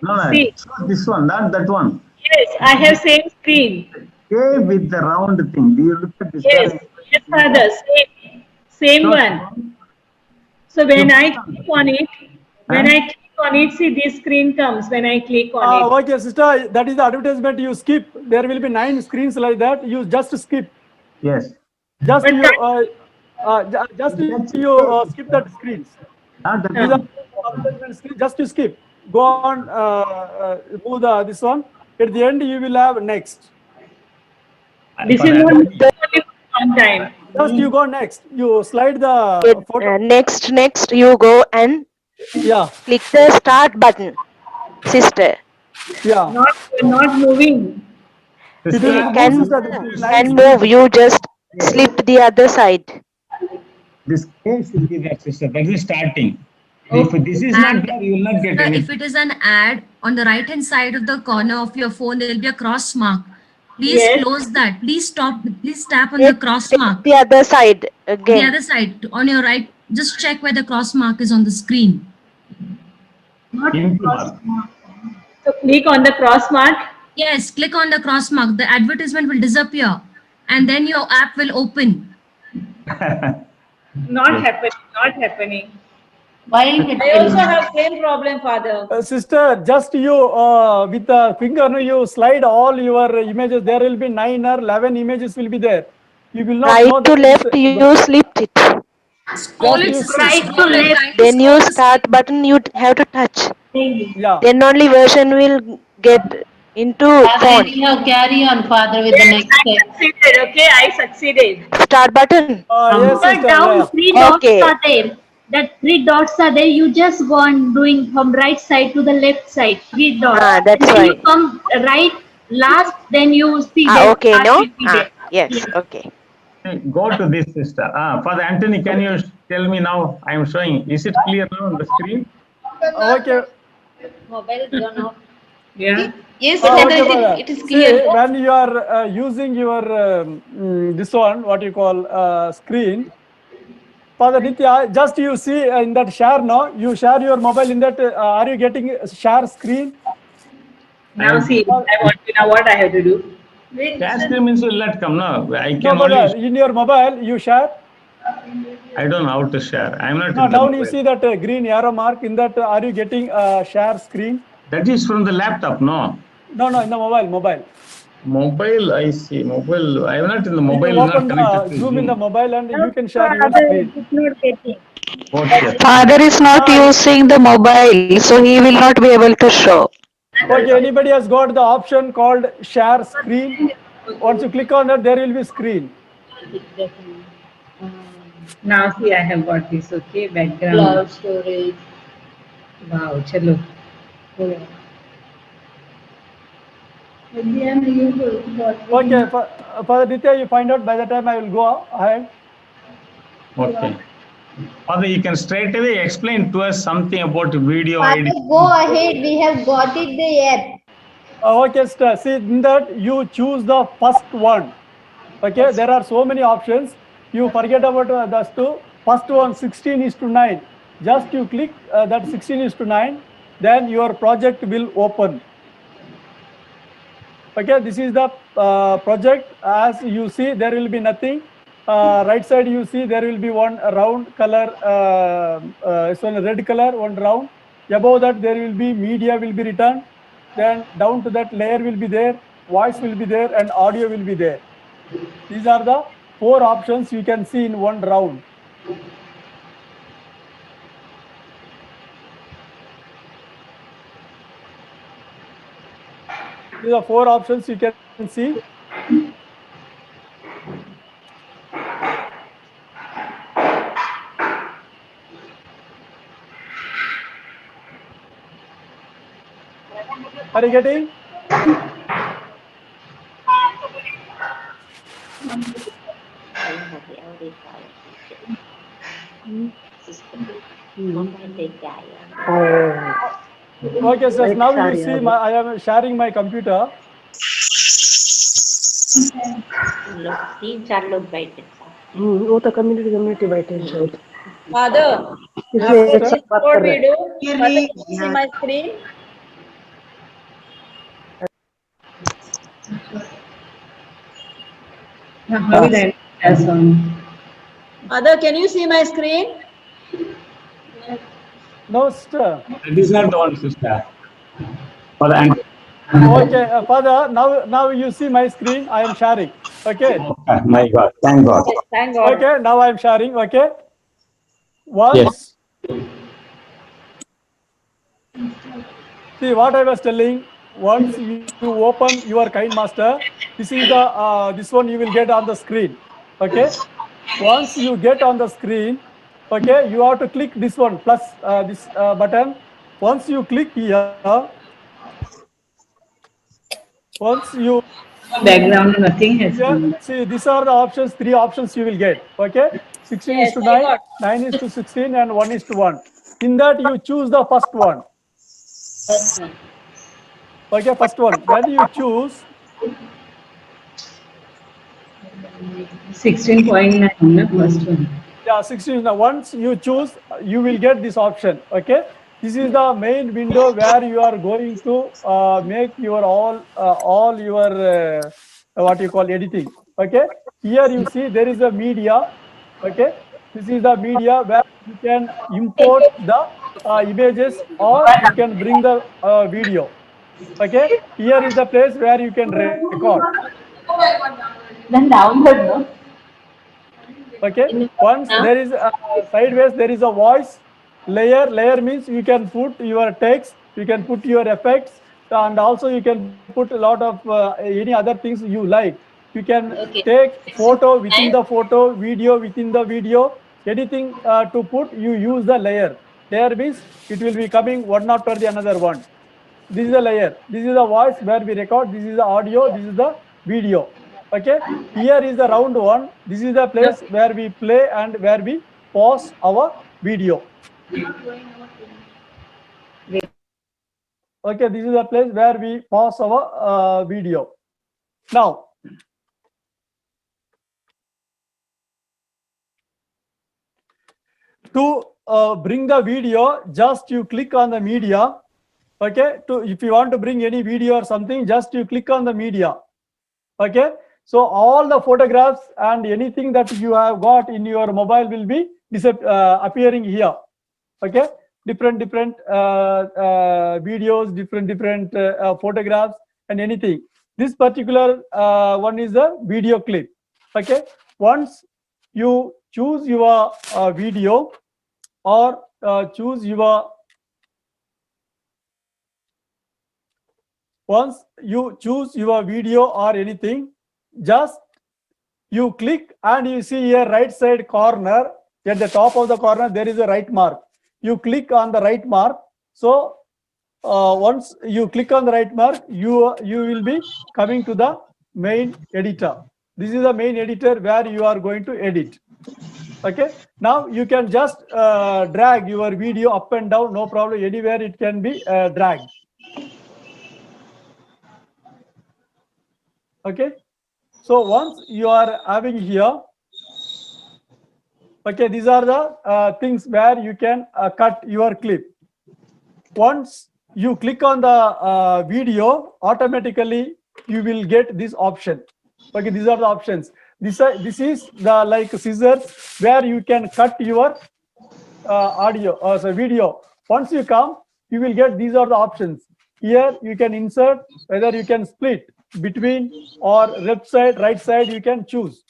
No, See. this one, not that one. Yes, I have same screen. K with the round thing. Do you look at this? Yes, yes, Father, same one. So when I click on it, see this screen comes when I click on it. Okay, sister, that is the advertisement you skip. There will be 9 screens like that. You just skip. Yes. Just you skip that screens. These are advertisement screen. Just you skip. Go on, move this one. At the end, you will have next. This is not on time. Just you go next. You slide the photo. Next, you go and click the start button, sister. Yeah. Not moving. Can move. You just slip the other side. This K should be there, sister. That is starting. If this is not there, you will not get anything. If it is an ad, on the right hand side of the corner of your phone, there will be a cross mark. Please close that. Please stop. Please tap on the cross mark. The other side again. The other side, on your right. Just check where the cross mark is on the screen. So click on the cross mark. Yes, click on the cross mark. The advertisement will disappear, and then your app will open. Not happening. I also have same problem, Father. Sister, just you with the finger, you slide all your images. There will be 9 or 11 images will be there. You will not know Right to left, you slipped it. Right to left. Then you start button, you have to touch. Yeah. Then only version will get into phone. Carry on, Father, with the next step. I succeeded. Start button. Yes, sister, down 3 dots Okay. are there. That 3 dots are there. You just go on doing from right side to the left side. 3 dots. That's then right. you come right last. Then you see. Okay, no? Yes, okay. Go to this, sister. Father Anthony, can you tell me now? I am showing. Is it clear now on the screen? Okay. Mobile gone off. Yeah. Yes, Okay, it is clear. See, when you are using your this one, what you call screen, Father Nitya, just you see in that share now, you share your mobile in that. Are you getting share screen? Now see, I want to know what I have to do. Share screen means will not come. No, I can No, brother, only. in your mobile you share. I don't know how to share. I am not. No, in the down you mobile. see that green arrow mark. In that, are you getting share screen? That is from the laptop. No. No, in the mobile. Mobile, I see. Mobile. I am not in the You mobile. Not open connected to Zoom in the mobile and you can share your Father screen. is not getting. Okay. Father is not using the mobile, so he will not be able to show. Okay, anybody has got the option called share screen? Once you click on that, there will be screen. Now see, I have got this. Okay, background. Cloud storage. Wow, chalo. Okay, Father Ditya, you find out by the time I will go ahead. Okay. Father, you can straight away explain to us something about video Father, editing. go ahead. We have got it there. Okay, sir. See, in that you choose the first one. Okay, there are so many options. You forget about those two. First one, 16:9. Just you click that 16:9, then your project will open. Okay, this is the project. As you see, there will be nothing. Right side, you see there will be one round color. It's one red color, one round. Above that, there will be media will be written. Then down to that layer will be there, voice will be there, and audio will be there. These are the 4 options you can see in one round. These are 4 options you can see. Are you getting? Okay, sir. Now you see I am sharing my computer. वो तो community बैठे हैं। Father, what we do? Father, can you see my screen? Father, can you see my screen? No, sir. This is not the one, sister. Okay, Father, now you see my screen. I am sharing. Okay. My God, thank God. Yes, thank God. Okay, now I am sharing. Okay. Once. See what I was telling. Once you open your KineMaster, this is the this one you will get on the screen. Okay. Once you get on the screen, okay, you have to click this one plus this button. Once you click here, once you background nothing has come. see, these are the options, 3 options you will get. Okay, 16:9, 9:16, and 1:1. In that you choose the first one. Okay, first one. When you choose 16.9, first one. Yeah, 16. Now, once you choose, you will get this option. Okay, this is the main window where you are going to make your all your what you call editing. Okay, here you see there is a media. Okay, this is the media where you can import the images or you can bring the video. Okay, here is the place where you can record. Then download, no? Okay, once there is sideways, there is a voice layer. Layer means you can put your text, you can put your effects, and also you can put a lot of any other things you like. You can take photo within the photo, video within the video, anything to put, you use the layer. Layer means it will be coming one after the another one. This is a layer. This is the voice where we record. This is the audio. This is the video. Okay. Here is the round one. This is the place where we play and where we pause our video. Okay. This is the place where we pause our video. Now, to bring the video, just you click on the media. Okay, if you want to bring any video or something, just you click on the media. Okay, so all the photographs and anything that you have got in your mobile will be appearing here. Okay, different videos, different photographs and anything. This particular one is a video clip. Okay, once you choose your video or choose your once you choose your video or anything, just you click and you see here right side corner, at the top of the corner there is a right mark. You click on the right mark. So once you click on the right mark, you will be coming to the main editor. This is the main editor where you are going to edit. Okay, now you can just drag your video up and down, no problem, anywhere it can be dragged. Okay, so once you are having here, okay, these are the things where you can cut your clip. Once you click on the video, automatically you will get this option. Okay, these are the options. This is the like scissors where you can cut your audio or video. Once you come, you will get these are the options. Here you can insert, whether you can split between or left side, right side, you can choose.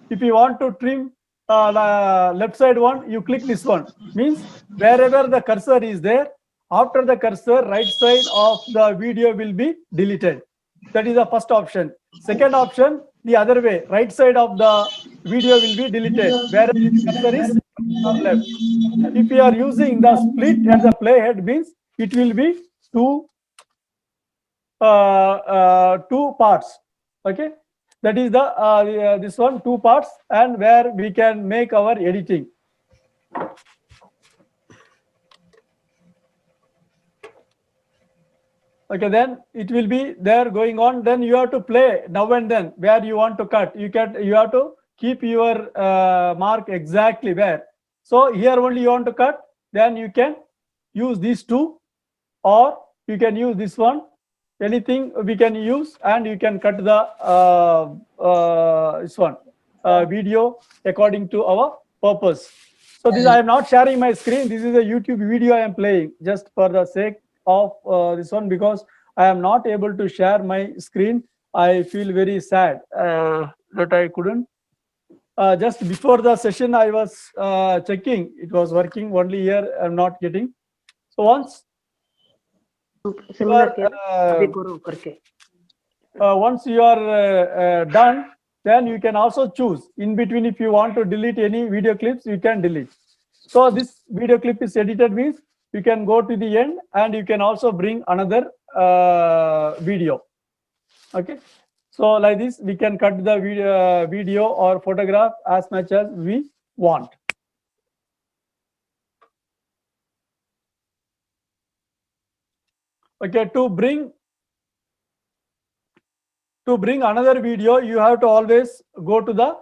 If you want to trim the left side one, you click this one. Means wherever the cursor is there, after the cursor, right side of the video will be deleted. That is the first option. Second option, the other way, right side of the video will be deleted, wherever the cursor is or left. If you are using the split at the playhead, means it will be two parts. Okay, that is the this one, 2 parts, and where we can make our editing. Okay, then it will be there going on. Then you have to play now and then where you want to cut. You have to keep your mark exactly where. So here only you want to cut, then you can use these two, or you can use this one. Anything we can use, and you can cut the this one video according to our purpose. So this, I am not sharing my screen. This is a YouTube video I am playing just for the sake of this one, because I am not able to share my screen. I feel very sad that I couldn't. Just before the session, I was checking. It was working. Only here I am not getting. So once once you are done, then you can also choose in between. If you want to delete any video clips, you can delete. So this video clip is edited, means you can go to the end, and you can also bring another video. Okay, so like this we can cut the video or photograph as much as we want. Okay, to bring another video, you have to always go to the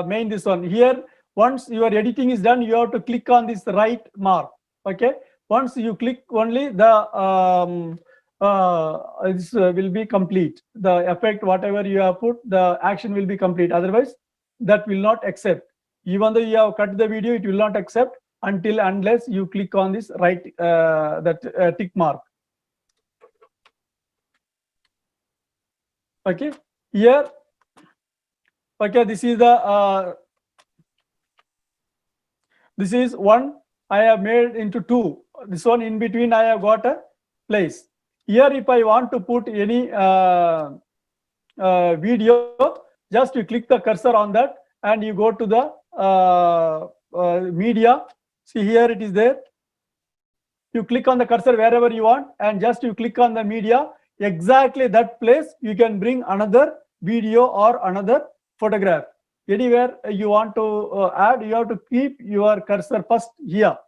main this one. Here, once your editing is done, you have to click on this right mark. Okay, once you click, only the this will be complete. The effect, whatever you have put, the action will be complete. Otherwise, that will not accept. Even though you have cut the video, it will not accept unless you click on this right that tick mark. Okay, here, okay, this is the this is one I have made into two. This one in between I have got a place. Here, if I want to put any video, just you click the cursor on that, and you go to the media. See, here it is there. You click on the cursor wherever you want, and just you click on the media. Exactly that place you can bring another video or another photograph. Anywhere you want to add, you have to keep your cursor first here.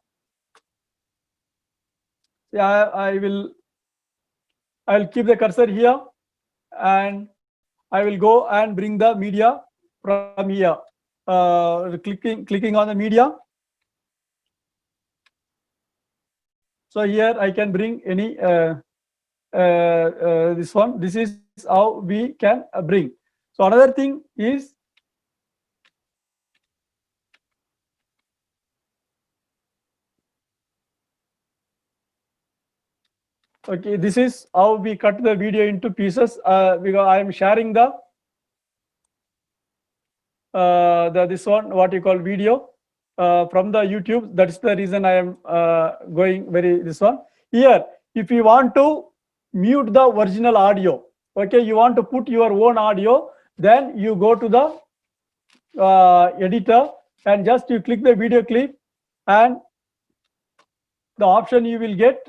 Yeah, I'll keep the cursor here, and I will go and bring the media from here. Clicking on the media. So here I can bring any this one. This is how we can bring. So another thing is, okay, this is how we cut the video into pieces, because I am sharing the this one, what you call video, from the YouTube. That's the reason I am going this one. Here, if you want to mute the original audio, okay, you want to put your own audio, then you go to the editor, and just you click the video clip, and the option you will get,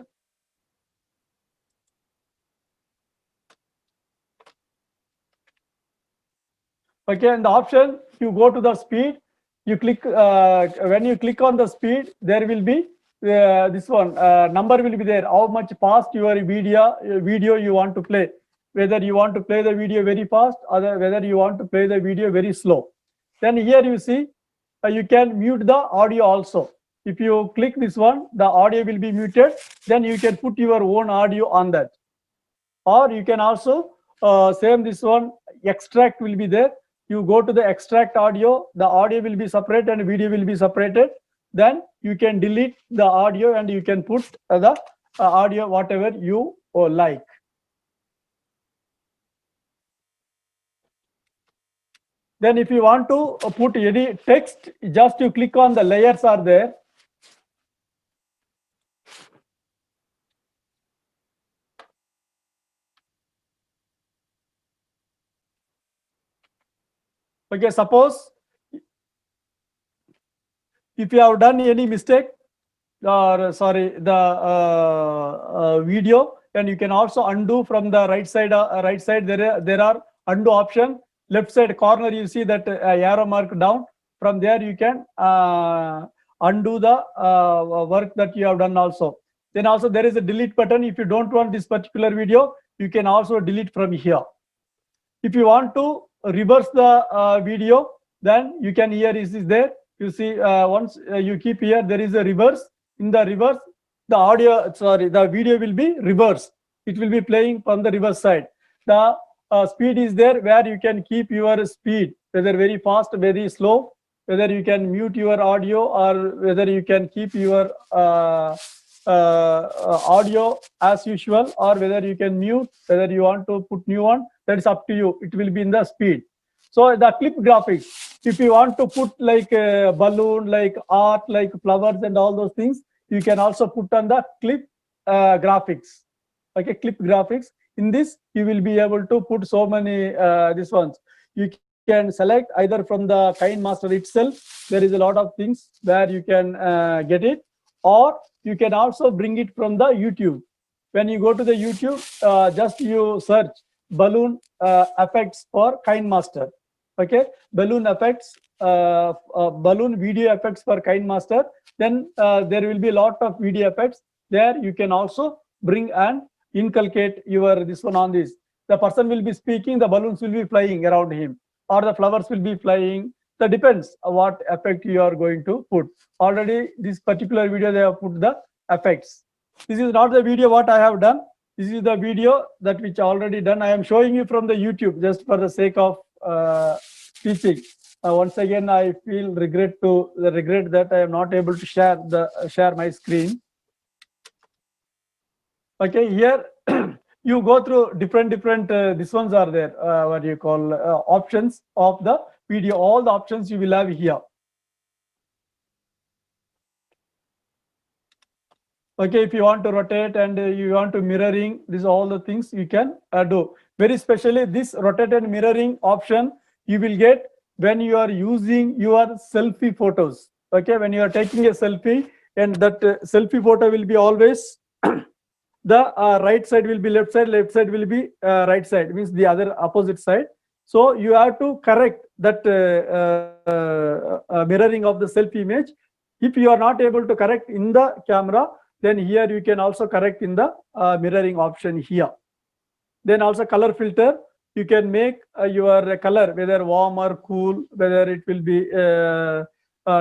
okay, and the option, you go to the speed, you click, when you click on the speed, there will be this one, number will be there, how much fast your video you want to play, whether you want to play the video very fast or whether you want to play the video very slow. Then here you see, you can mute the audio also. If you click this one, the audio will be muted, then you can put your own audio on that. Or you can also, same this one, extract will be there. You go to the extract audio, the audio will be separate and video will be separated. Then you can delete the audio and you can put the audio whatever you like. Then if you want to put any text, just you click on the layers are there. Okay, suppose if you have done any mistake, or sorry, the video, and you can also undo from the right side. Right side there are undo option. Left side corner you see that arrow mark down. From there you can undo the work that you have done also. Then also there is a delete button. If you don't want this particular video, you can also delete from here. If you want to reverse the video, then you can, here is there. You see, once you keep here, there is a reverse. In the reverse, the audio, sorry, the video will be reversed. It will be playing from the reverse side. The speed is there where you can keep your speed, whether very fast, very slow, whether you can mute your audio or whether you can keep your audio as usual, or whether you can mute, whether you want to put new one, that is up to you. It will be in the speed. So the clip graphics, if you want to put like a balloon, like art, like flowers and all those things, you can also put on the clip graphics. Okay, clip graphics. In this, you will be able to put so many these ones. You can select either from the KineMaster itself. There is a lot of things where you can get it, or you can also bring it from the YouTube. When you go to the YouTube, just you search balloon effects for KineMaster. Okay, balloon effects, balloon video effects for KineMaster. Then there will be a lot of video effects. There you can also bring and inculcate your this one on this. The person will be speaking, the balloons will be flying around him, or the flowers will be flying. That depends on what effect you are going to put. Already this particular video they have put the effects. This is not the video what I have done. This is the video that which already done. I am showing you from the YouTube just for the sake of teaching. Once again, I feel regret that I am not able to share my screen. Okay, here you go through different these ones are there. What you call options of the video. All the options you will have here. Okay, if you want to rotate and you want to mirroring, these all the things you can do. Very specially, this rotate and mirroring option you will get when you are using your selfie photos. Okay, when you are taking a selfie, and that selfie photo will be always the right side will be left side will be right side, means the other opposite side. So you have to correct that mirroring of the selfie image. If you are not able to correct in the camera, then here you can also correct in the mirroring option here. Then also color filter, you can make your color whether warm or cool, whether it will be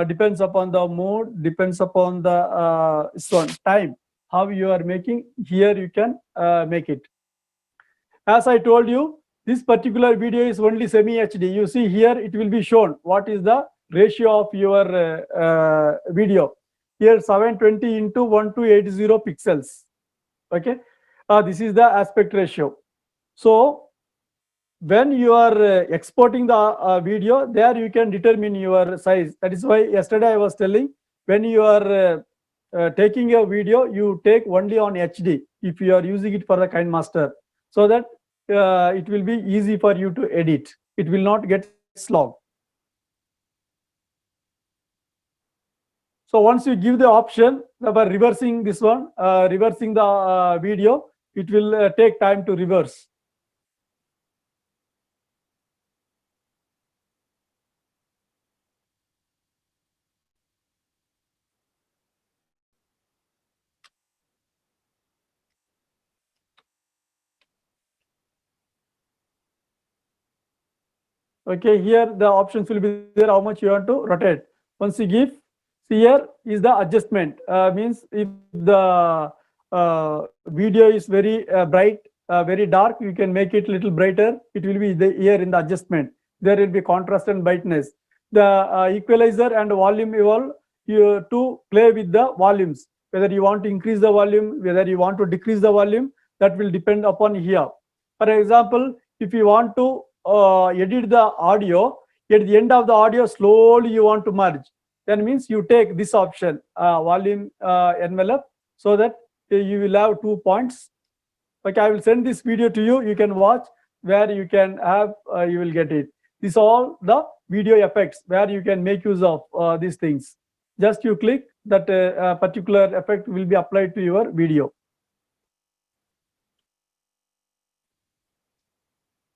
depends upon the mood, depends upon the time how you are making. Here you can make it. As I told you, this particular video is only semi HD. You see here it will be shown what is the ratio of your video. Here 720 into 1280 pixels. Okay, this is the aspect ratio. So when you are exporting the video, there you can determine your size. That is why yesterday I was telling, when you are taking a video, you take only on HD if you are using it for the KineMaster, so that it will be easy for you to edit. It will not get slow. So once you give the option for reversing this one, reversing the video, it will take time to reverse. Okay, here the options will be there, how much you want to rotate. Once you give, see here is the adjustment. Means if the video is very bright, very dark, you can make it little brighter. It will be here in the adjustment. There will be contrast and brightness. The equalizer and volume evolve you to play with the volumes. Whether you want to increase the volume, whether you want to decrease the volume, that will depend upon here. For example, if you want to edit the audio, at the end of the audio, slowly you want to merge. Then means you take this option, volume envelope, so that you will have 2 points. Okay, I will send this video to you. You can watch where you can have, you will get it. These are all the video effects where you can make use of these things. Just you click that particular effect will be applied to your video.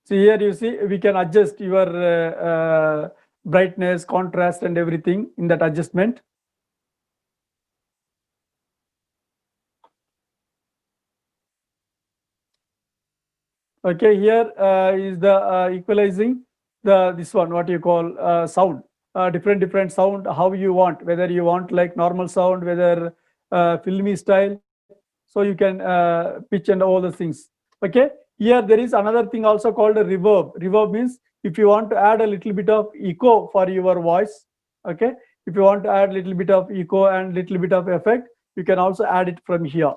So here you see we can adjust your brightness, contrast and everything in that adjustment. Okay, here is the equalizing this one, what you call sound, different sound, how you want, whether you want like normal sound, whether filmy style. So you can pitch and all those things. Okay, here there is another thing also called a reverb. Reverb means if you want to add a little bit of echo for your voice. Okay, if you want to add a little bit of echo and little bit of effect, you can also add it from here.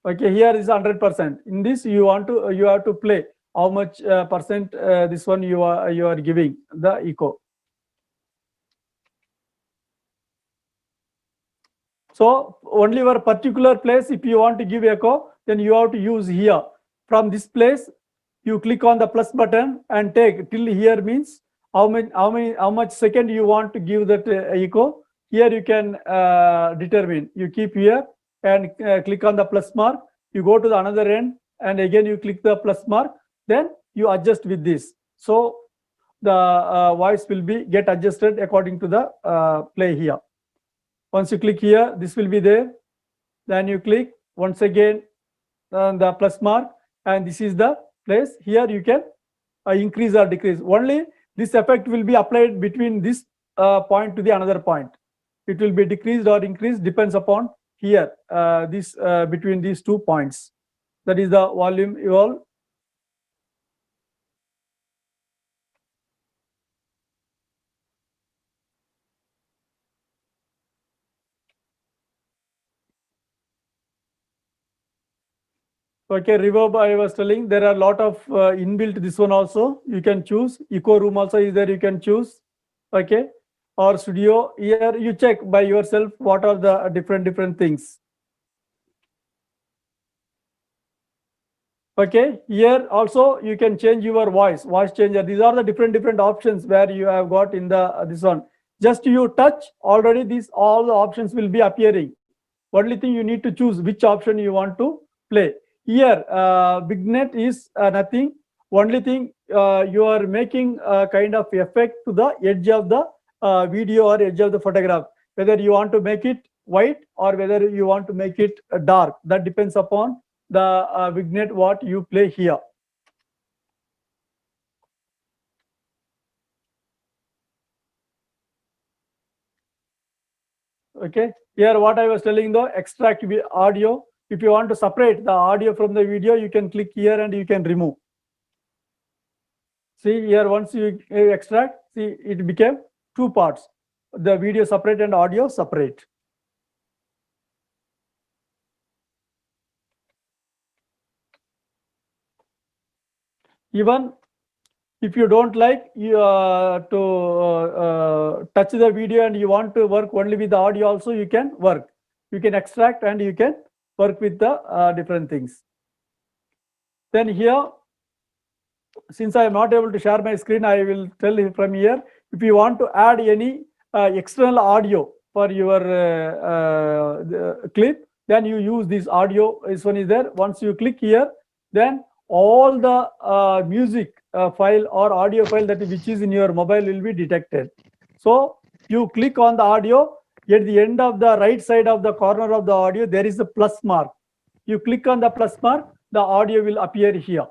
Okay, here is 100%. In this you have to play how much percent this one you are giving the echo. So only your particular place, if you want to give echo, then you have to use here. From this place, you click on the plus button and take till here means how much second you want to give that echo. Here you can determine. You keep here and click on the plus mark. You go to the another end and again you click the plus mark. Then you adjust with this. So the voice will get adjusted according to the play here. Once you click here, this will be there. Then you click once again the plus mark, and this is the place. Here you can increase or decrease. Only this effect will be applied between this point to the another point. It will be decreased or increased, depends upon here, this between these 2 points. That is the volume evolve. Okay, reverb I was telling, there are a lot of inbuilt this one also. You can choose. Echo room also is there, you can choose. Okay, or studio. Here you check by yourself what are the different things. Okay, here also you can change your voice changer. These are the different options where you have got in the this one. Just you touch, already these all the options will be appearing. Only thing you need to choose which option you want to play. Here BigNet is nothing. Only thing you are making a kind of effect to the edge of the video or edge of the photograph. Whether you want to make it white or whether you want to make it dark, that depends upon the BigNet what you play here. Okay, here what I was telling though, extract audio. If you want to separate the audio from the video, you can click here and you can remove. See here, once you extract, see it became 2 parts. The video separate and audio separate. Even if you don't like to touch the video and you want to work only with the audio also, you can work. You can extract and you can work with the different things. Then here, since I am not able to share my screen, I will tell you from here. If you want to add any external audio for your clip, then you use this audio. This one is there. Once you click here, then all the music file or audio file which is in your mobile will be detected. So you click on the audio. At the end of the right side of the corner of the audio, there is a plus mark. You click on the plus mark, the audio will appear here.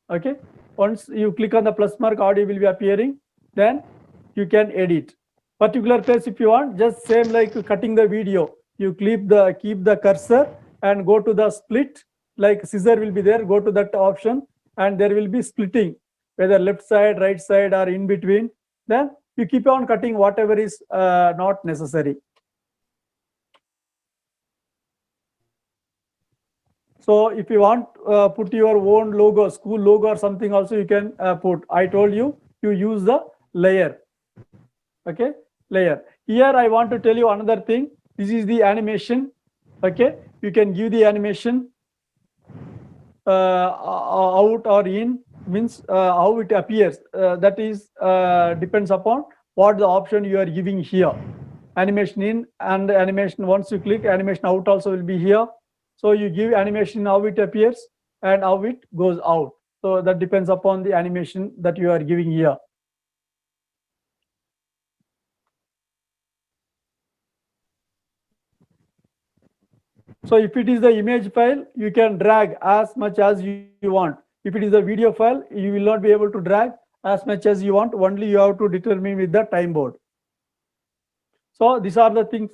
Okay. Once you click on the plus mark, audio will be appearing. Then you can edit. Particular place if you want, just same like cutting the video. You keep the cursor and go to the split, like scissor will be there. Go to that option and there will be splitting, whether left side, right side, or in between. Then you keep on cutting whatever is not necessary. So if you want put your own logo, school logo or something also you can put. I told you use the layer. Okay, layer. Here I want to tell you another thing. This is the animation. Okay, you can give the animation out or in, means how it appears. That is depends upon what the option you are giving here. Animation in and animation, once you click, animation out also will be here. So you give animation how it appears and how it goes out. So that depends upon the animation that you are giving here. So if it is the image file, you can drag as much as you want. If it is a video file, you will not be able to drag as much as you want. Only you have to determine with the time board. So these are the things.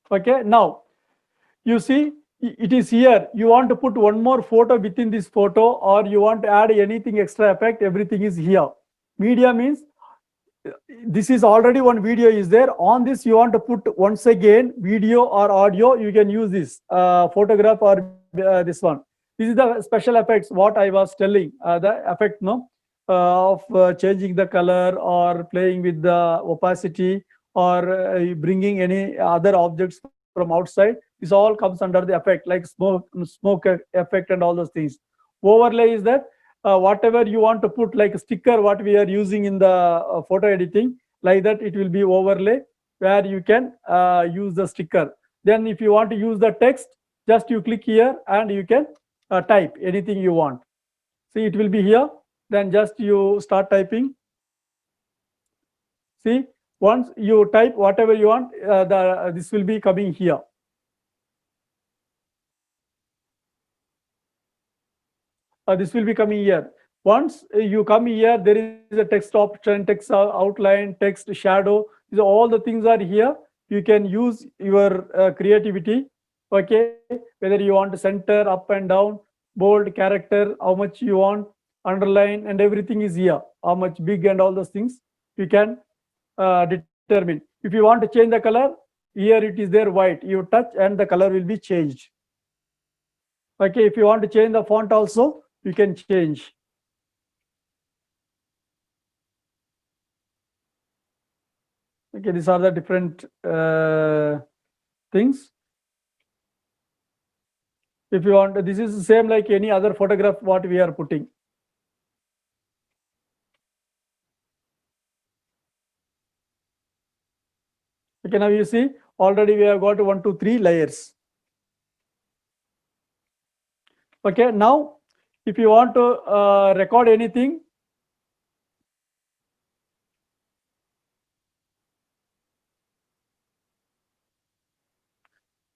Okay, now you see it is here. You want to put one more photo within this photo, or you want to add anything extra effect, everything is here. Media means this is already one video is there. On this you want to put once again video or audio, you can use this photograph or this one. This is the special effects what I was telling, the effect of changing the color or playing with the opacity or bringing any other objects from outside. This all comes under the effect, like smoke effect and all those things. Overlay is that whatever you want to put, like a sticker what we are using in the photo editing, like that it will be overlay where you can use the sticker. Then if you want to use the text, just you click here and you can type anything you want. See, it will be here. Then just you start typing. See, once you type whatever you want, this will be coming here. This will be coming here. Once you come here, there is a text option, text outline, text shadow. These all the things are here. You can use your creativity. Okay, whether you want to center, up and down, bold, character, how much you want, underline, and everything is here. How much big and all those things you can determine. If you want to change the color, here it is there white. You touch and the color will be changed. Okay, if you want to change the font also, you can change. Okay, these are the different things. If you want, this is the same like any other photograph what we are putting. Okay, now you see already we have got 1, 2, 3 layers. Okay, now if you want to record anything,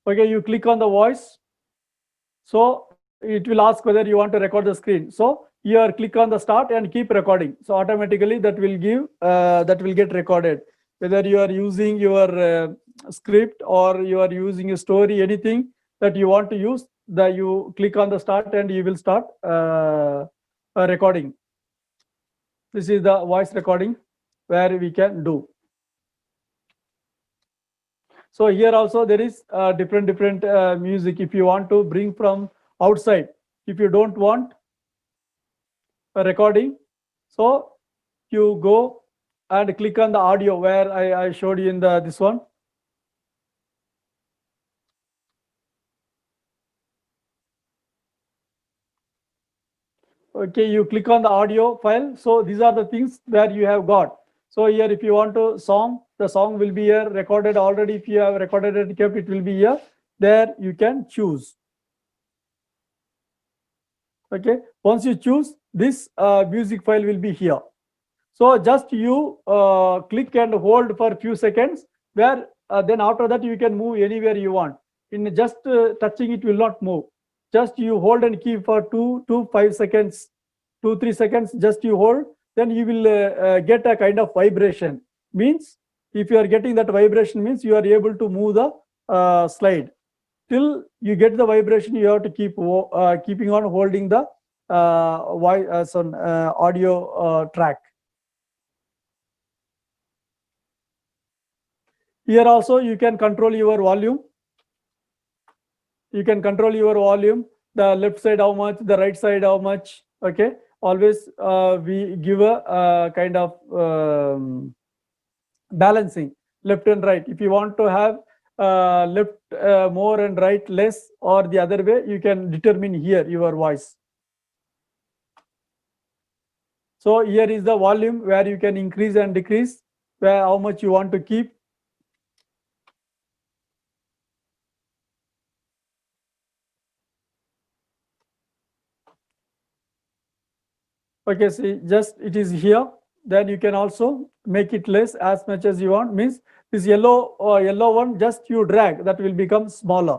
okay, you click on the voice. So it will ask whether you want to record the screen. So here click on the start and keep recording. So automatically that will give that will get recorded. Whether you are using your script or you are using a story, anything that you want to use, that you click on the start and you will start recording. This is the voice recording where we can do. So here also there is different music. If you want to bring from outside, if you don't want a recording, so you go and click on the audio where I showed you in this one. Okay, you click on the audio file. So these are the things where you have got. So here if you want to song, the song will be here recorded already. If you have recorded it, kept, it will be here. There you can choose. Okay, once you choose, this music file will be here. So just you click and hold for few seconds, where then after that you can move anywhere you want. In just touching it will not move. Just you hold and keep for 2 to 5 seconds, 2-3 seconds. Just you hold, then you will get a kind of vibration. Means if you are getting that vibration, means you are able to move the slide. Till you get the vibration, you have to keep keeping on holding the audio track. Here also you can control your volume. You can control your volume, the left side how much, the right side how much. Okay, always we give a kind of balancing left and right. If you want to have left more and right less, or the other way, you can determine here your voice. So here is the volume where you can increase and decrease, where how much you want to keep. Okay, see, just it is here. Then you can also make it less as much as you want. Means this yellow one, just you drag, that will become smaller.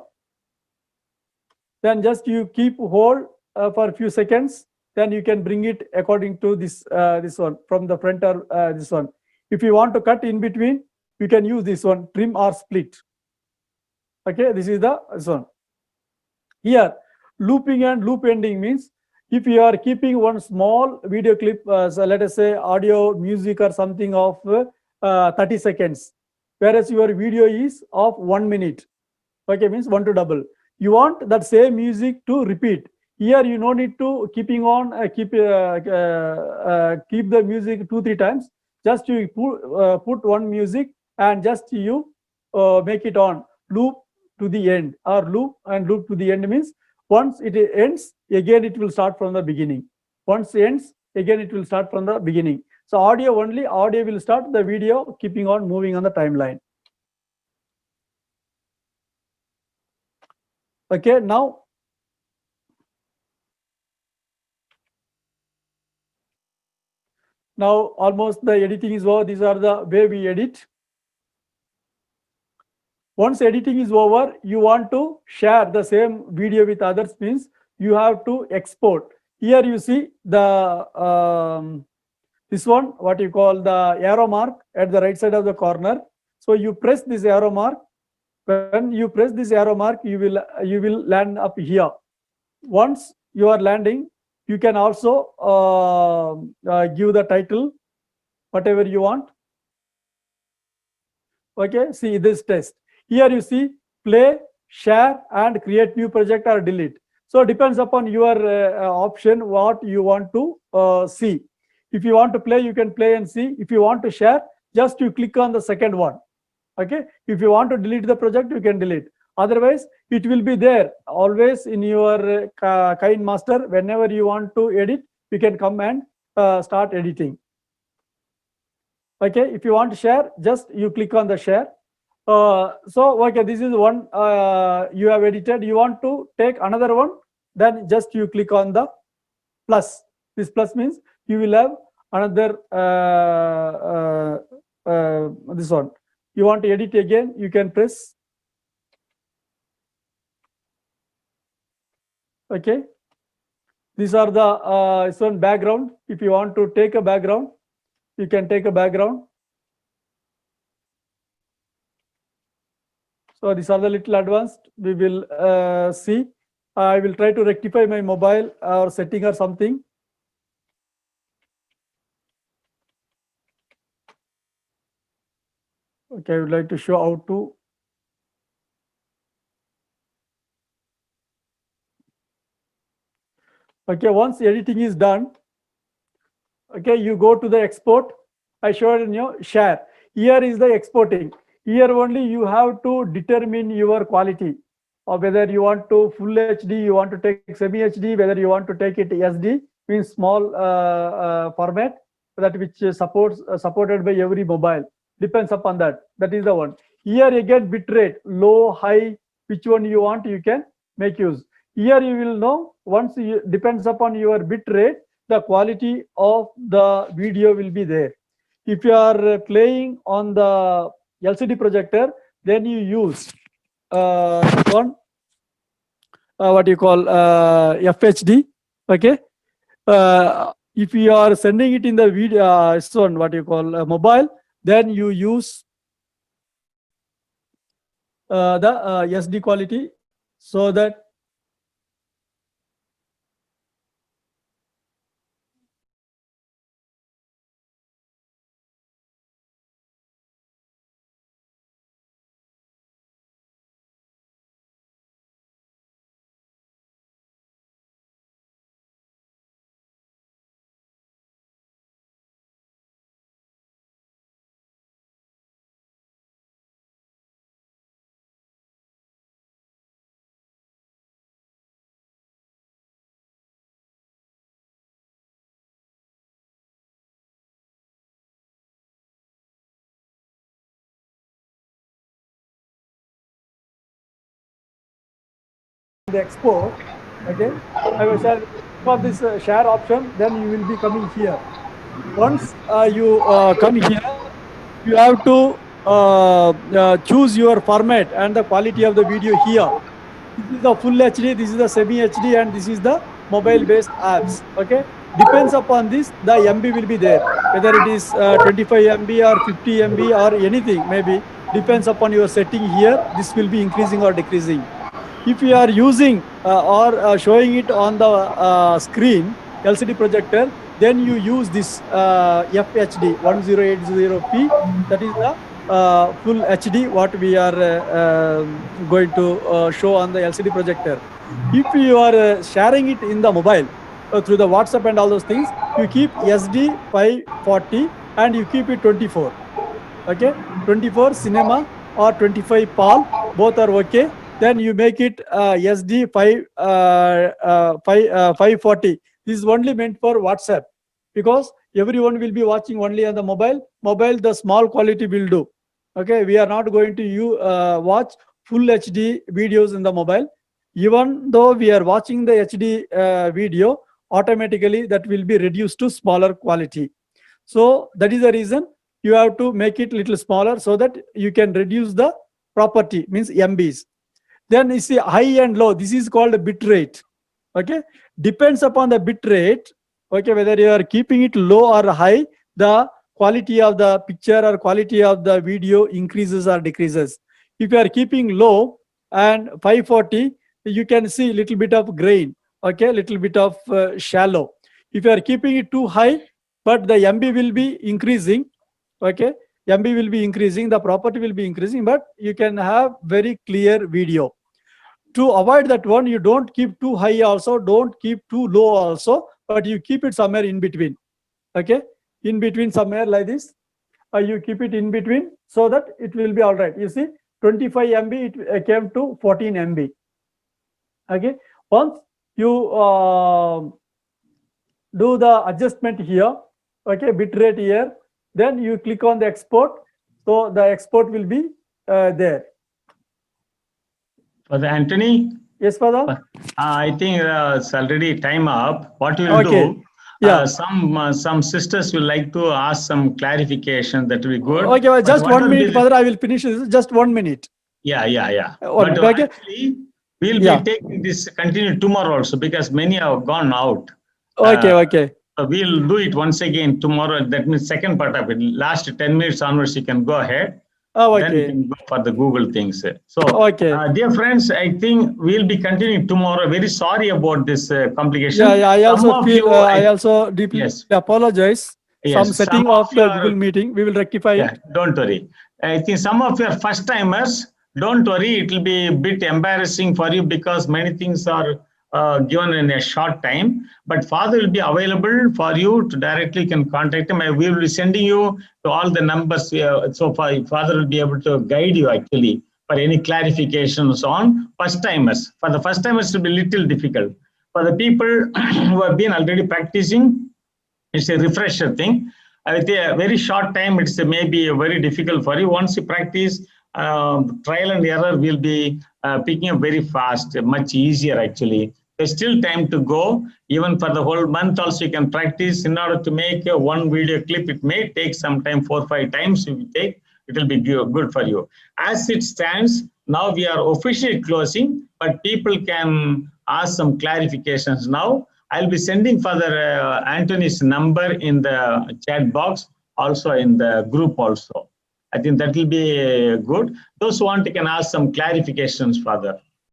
Then just you keep hold for a few seconds. Then you can bring it according to this this one from the front, or this one. If you want to cut in between, you can use this one, trim or split. Okay, this is this one. Here, looping and loop ending means if you are keeping one small video clip, so let us say audio, music or something of 30 seconds, whereas your video is of 1 minute. Okay, means 1 to double. You want that same music to repeat. Here you no need to keeping on keep the music 2-3 times. Just you put one music and just you make it on loop to the end, or loop and loop to the end means once it ends, again it will start from the beginning. Once it ends, again it will start from the beginning. So audio only, audio will start, the video keeping on moving on the timeline. Okay, now almost the editing is over. These are the way we edit. Once editing is over, you want to share the same video with others, means you have to export. Here you see the this one, what you call the arrow mark at the right side of the corner. So you press this arrow mark. When you press this arrow mark, you will land up here. Once you are landing, you can also give the title, whatever you want. Okay, see this test. Here you see play, share, and create new project or delete. So depends upon your option what you want to see. If you want to play, you can play and see. If you want to share, just you click on the second one. Okay. If you want to delete the project, you can delete. Otherwise, it will be there always in your KineMaster. Whenever you want to edit, you can come and start editing. Okay. If you want to share, just you click on the share. So okay, this is one you have edited. You want to take another one, then just you click on the plus. This plus means you will have another this one. You want to edit again, you can press. Okay, these are the this one background. If you want to take a background, you can take a background. So these are the little advanced. We will see. I will try to rectify my mobile or setting or something. Okay, I would like to show how to. Okay, once editing is done, okay, you go to the export. I showed in your share. Here is the exporting. Here only you have to determine your quality, or whether you want to full HD, you want to take semi HD, whether you want to take it SD, means small format, that which supported by every mobile. Depends upon that. That is the one. Here again bitrate, low, high, which one you want, you can make use. Here you will know once you depends upon your bit rate, the quality of the video will be there. If you are playing on the LCD projector, then you use what you call FHD. Okay. If you are sending it in the video, what you call mobile, then you use the SD quality, so that the export. Okay, I will share for this share option, then you will be coming here. Once you come here, you have to choose your format and the quality of the video here. This is the full HD, this is the semi HD, and this is the mobile based apps. Okay, depends upon this, the MB will be there, whether it is 25 MB or 50 MB or anything, maybe depends upon your setting here. This will be increasing or decreasing. If you are using or showing it on the screen LCD projector, then you use this FHD 1080p. That is the full HD what we are going to show on the LCD projector. If you are sharing it in the mobile through the WhatsApp and all those things, you keep SD 540 and you keep it 24. Okay, 24 cinema or 25 PAL, both are okay. Then you make it SD 540. This is only meant for WhatsApp, because everyone will be watching only on the mobile. Mobile, the small quality will do. Okay, we are not going to watch full HD videos in the mobile. Even though we are watching the HD video, automatically that will be reduced to smaller quality. So that is the reason you have to make it little smaller, so that you can reduce the property, means MBs. Then you see high and low. This is called a bit rate. Okay, depends upon the bit rate. Okay, whether you are keeping it low or high, the quality of the picture or quality of the video increases or decreases. If you are keeping low and 540, you can see little bit of grain. Okay, little bit of shallow. If you are keeping it too high, but the MB will be increasing. Okay, MB will be increasing, the property will be increasing, but you can have very clear video. To avoid that one, you don't keep too high also, don't keep too low also, but you keep it somewhere in between. Okay, in between somewhere like this, you keep it in between, so that it will be all right. You see, 25 MB, it came to 14 MB. Okay, once you do the adjustment here, okay, bit rate here, then you click on the export, so the export will be there. Father Anthony? Yes, Father? I think it's already time up. What we will do, some sisters will like to ask some clarification. That will be good. Okay, well, just 1 minute, Father, I will finish this. Just 1 minute. Yeah. Okay. But actually, we'll be taking this continue tomorrow also, because many have gone out. Okay. We'll do it once again tomorrow. That means second part of it. Last 10 minutes onwards, you can go ahead. Then we can go for the Google things. So, dear friends, I think we'll be continuing tomorrow. Very sorry about this complication. Yeah, I also feel, I also deeply apologize. Yes, some setting of the Google meeting, we will rectify it. Don't worry. I think some of your first timers, don't worry, it will be a bit embarrassing for you, because many things are given in a short time, but Father will be available for you to directly can contact him. We will be sending you to all the numbers. So far, Father will be able to guide you actually for any clarifications on first timers. For the first timers, it will be a little difficult. For the people who have been already practicing, it's a refresher thing. With a very short time, it's maybe very difficult for you. Once you practice, trial and error will be picking up very fast, much easier actually. There's still time to go. Even for the whole month also you can practice. In order to make one video clip, it may take some time, 4 or 5 times you take. It will be good for you. As it stands, now we are officially closing, but people can ask some clarifications now. I'll be sending Father Anthony's number in the chat box, also in the group also. I think that will be good. Those who want can ask some clarifications, Father.